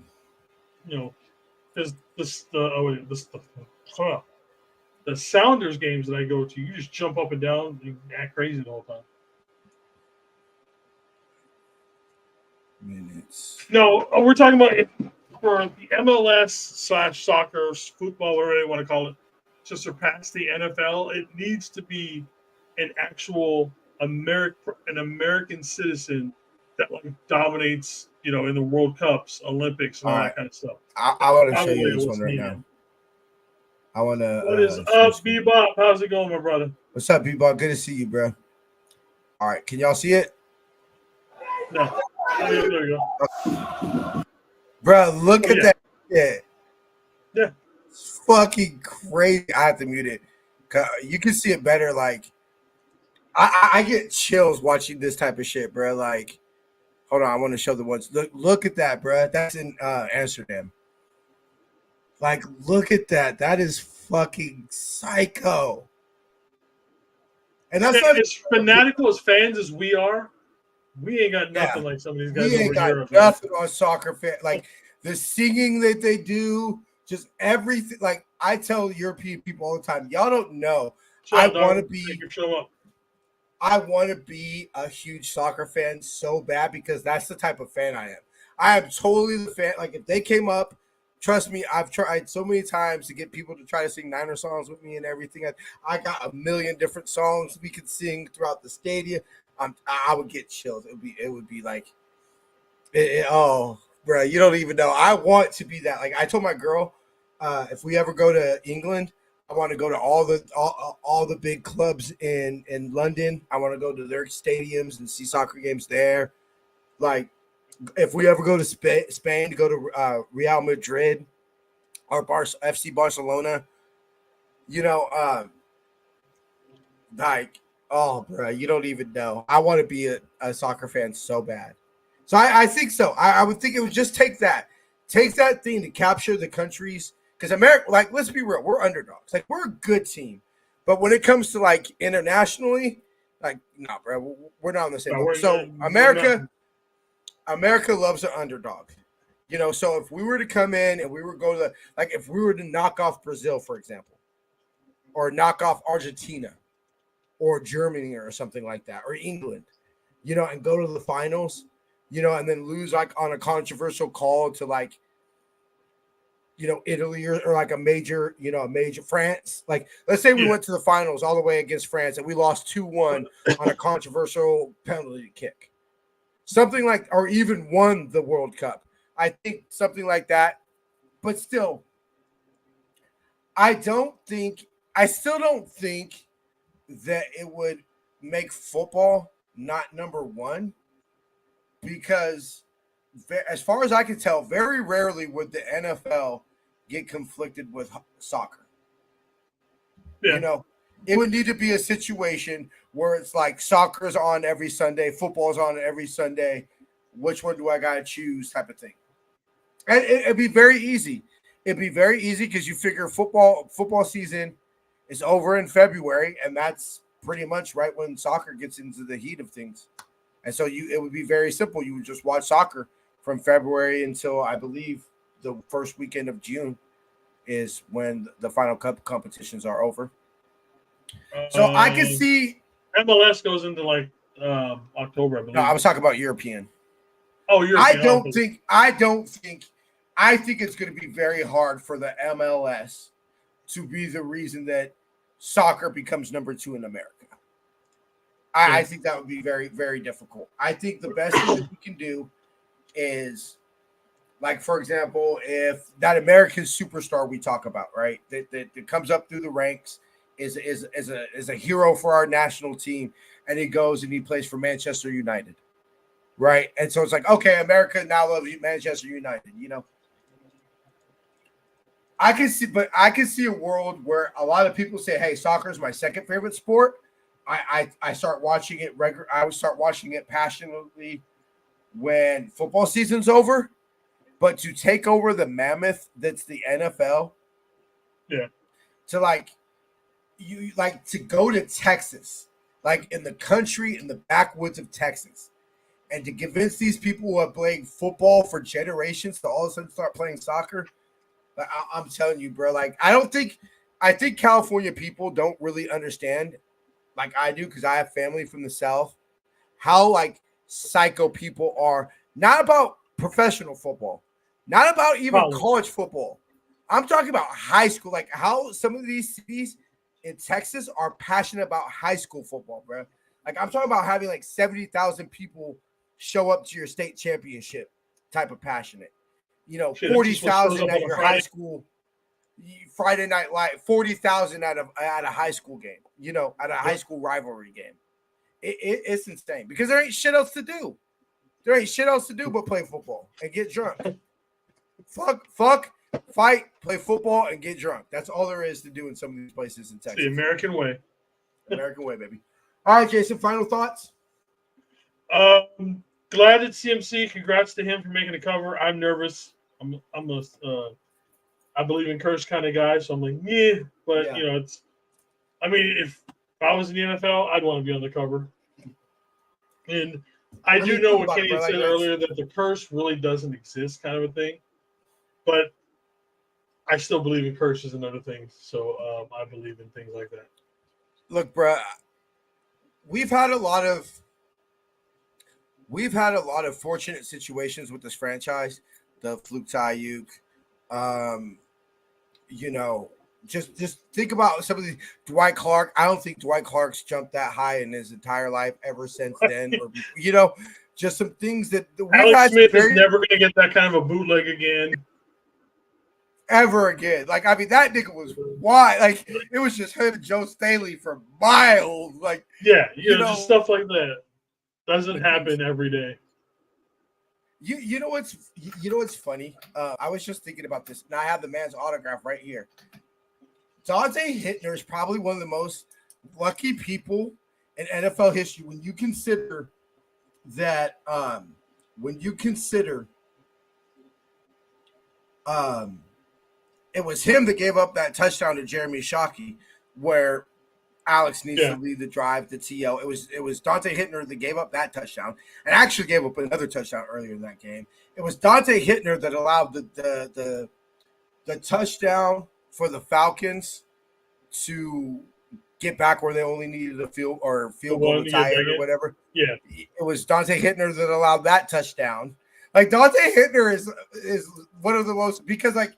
the Sounders games that I go to, you just jump up and down and act crazy the whole time. Minutes. No, we're talking about for the MLS/soccer, football, whatever you want to call it, to surpass the NFL. It needs to be an actual American citizen that dominates, in the World Cups, Olympics, and all that kind of stuff. I want to show you this one right now. I want to. What is up, Bebop? How's it going, my brother? What's up, Bebop? Good to see you, bro. All right, can y'all see it? No. There you go. Bro, look at that shit. Yeah. It's fucking crazy. I have to mute it. You can see it better. Like, I get chills watching this type of shit, bro. Like, hold on. I want to show the ones. Look at that, bro. That's in Amsterdam. Like, look at that. That is fucking psycho. And that's not as fanatical as fans as we are, we ain't got nothing like some of these guys we over ain't got Europe. nothing on soccer fan. Like the singing that they do, just everything. Like I tell European people all the time, y'all don't know. I want to be. I want to be a huge soccer fan so bad because that's the type of fan I am. I am totally the fan. Like if they came up, trust me, I've tried so many times to get people to try to sing Niner songs with me and everything. I got a million different songs we could sing throughout the stadium. I would get chills. It would be like, oh, bro, you don't even know. I want to be that. Like I told my girl, if we ever go to England, I want to go to all the big clubs in London. I want to go to their stadiums and see soccer games there. Like if we ever go to Spain to go to Real Madrid or FC Barcelona, you know, like, oh, bro, you don't even know. I want to be a soccer fan so bad. So I think so. I would think it would just take that thing to capture the countries. Because America, like, let's be real, we're underdogs. Like, we're a good team. But when it comes to, like, internationally, like, nah, bro, we're not on the same level. So America loves an underdog. You know, so if we were to come in and we were go to, like, if we were to knock off Brazil, for example, or knock off Argentina or Germany or something like that, or England, you know, and go to the finals, you know, and then lose, like, on a controversial call to, like, you know, Italy or like a major France. Like, let's say we went to the finals all the way against France and we lost 2-1 on a controversial penalty kick. Something like, or even won the World Cup. I think something like that. But still, I still don't think that it would make football not number one because as far as I can tell, very rarely would the NFL get conflicted with soccer. Yeah. You know, it would need to be a situation where it's like soccer's on every Sunday, football's on every Sunday. Which one do I got to choose type of thing? And it'd be very easy. It'd be very easy because you figure football season is over in February, and that's pretty much right when soccer gets into the heat of things. And so it would be very simple. You would just watch soccer from February until I believe the first weekend of June is when the final cup competitions are over. So I can see MLS goes into like October, I believe. No, I was talking about European. Oh, European. I think it's going to be very hard for the MLS to be the reason that soccer becomes number 2 in America. I think that would be very, very difficult. I think the best thing that we can do is, like, for example, if that American superstar we talk about, right, that comes up through the ranks, is a hero for our national team, and he goes and he plays for Manchester United, right? And so it's like, okay, America now loves Manchester United, you know. I can see a world where a lot of people say, hey, soccer is my second favorite sport. I start watching it I would start watching it passionately when football season's over, but to take over the mammoth that's the NFL, to to go to Texas, like in the country, in the backwoods of Texas, and to convince these people who have played football for generations to all of a sudden start playing soccer, I'm telling you, bro, like I think California people don't really understand, like I do, because I have family from the South, how like psycho people are, not about professional football, not about even college football. I'm talking about high school, like how some of these cities in Texas are passionate about high school football, bro. Like I'm talking about having like 70,000 people show up to your state championship type of passionate. You know, 40,000 at your high school Friday night live, 40,000 at a high school game, you know, at a high school rivalry game. It's insane because there ain't shit else to do. There ain't shit else to do but play football and get drunk. Fuck, fight, play football, and get drunk. That's all there is to do in some of these places in Texas. The American way. American way, baby. All right, Jason, final thoughts? Glad it's CMC. Congrats to him for making the cover. I'm nervous. I'm I believe in curse kind of guy, so I'm like, yeah. But Yeah. you know, it's. I mean, if I was in the NFL, I'd want to be on the cover. And I do know what Kenny had said earlier that the curse really doesn't exist, kind of a thing. But I still believe in curses and other things, so I believe in things like that. Look, bro, we've had a lot of fortunate situations with this franchise. The Fluke Ayuk, you know, just think about some of the Dwight Clark. I don't think Dwight Clark's jumped that high in his entire life ever since then. Or you know, just some things that we've Alex had. Smith is never going to get that kind of a bootleg again. Ever again. Like, I mean, that nigga was wild. Like, it was just him and Joe Staley for miles. Like, yeah, you know, just stuff like that doesn't happen every day. You know what's funny? I was just thinking about this, and I have the man's autograph right here. Dante Hittner is probably one of the most lucky people in NFL history when you consider that. It was him that gave up that touchdown to Jeremy Shockey, where Alex needs to lead the drive to TO. It was Dante Hittner that gave up that touchdown, and actually gave up another touchdown earlier in that game. It was Dante Hittner that allowed the touchdown for the Falcons to get back where they only needed a field goal to tie it or whatever. Yeah, it was Dante Hittner that allowed that touchdown. Like, Dante Hittner is one of the most, because, like,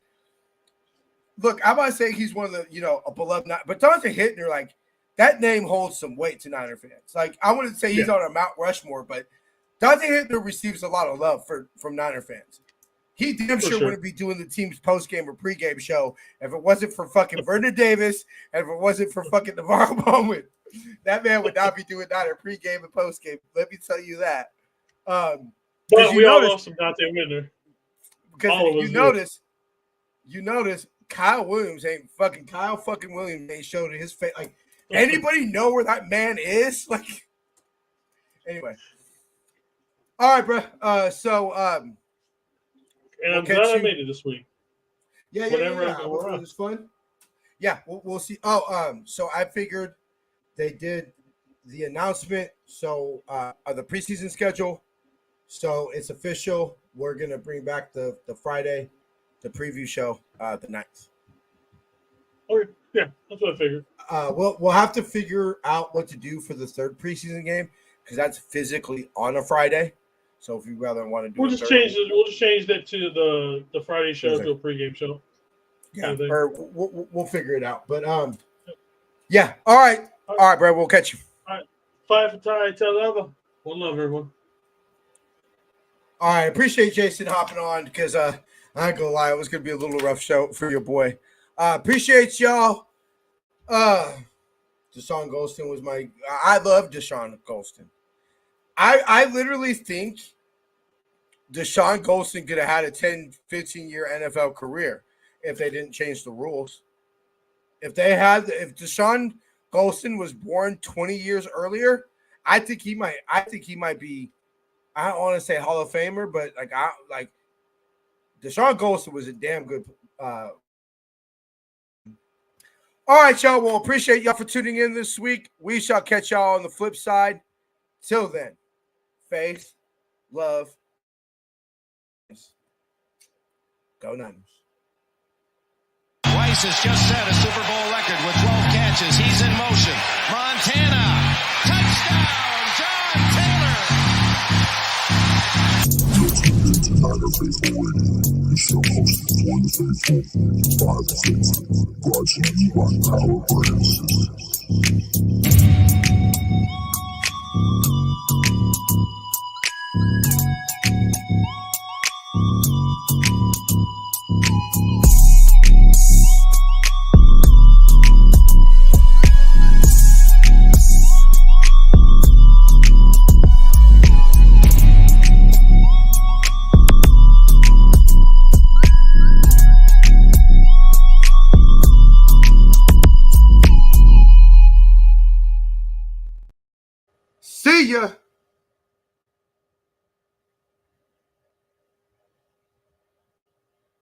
look, I'm not saying he's one of the, you know, a beloved, but Dante Hittner, like, that name holds some weight to Niner fans. Like, I wouldn't say he's on a Mount Rushmore, but Dante Hittner receives a lot of love from Niner fans. He damn sure wouldn't be doing the team's post-game or pre-game show if it wasn't for fucking Vernon Davis and if it wasn't for fucking Navarro Bowman. That man would not be doing Niner pre-game and post-game. Let me tell you that. But we all love some Dante Hittner. Because you notice Kyle Williams ain't showed his face. Like, anybody know where that man is? Like, anyway. All right, bro. And I'm glad I made it this week. Yeah. It was fun. Yeah, we'll see. So I figured they did the announcement. So the preseason schedule. So it's official. We're gonna bring back the Friday, the preview show, the 9th. Okay, yeah, that's what I figured. We'll have to figure out what to do for the third preseason game because that's physically on a Friday. So if you rather want to do, we'll just change that to the Friday show to a pregame show. Yeah, or we'll figure it out. But yeah. All right, bro. We'll catch you. All right, 5 for Ty. Tell love. One love, everyone. All right, appreciate Jason hopping on because I ain't gonna lie, it was gonna be a little rough show for your boy. Appreciate y'all. Deshaun Golston was I love Deshaun Golston. I literally think Deshaun Golston could have had a 10, 15-year NFL career if they didn't change the rules. If Deshaun Golston was born 20 years earlier, I think he might be, I don't want to say Hall of Famer, but Deshaun Golston was a damn good all right, y'all. Well, appreciate y'all for tuning in this week. We shall catch y'all on the flip side. Till then, faith, love, go Niners. Weiss has just set a Super Bowl record with 12 catches. He's in motion. Montana, touchdown, John Taylor. You're tuned into Niner Faithful Radio, the show hosted for the faithful, 5 6, brought to you by Power See ya.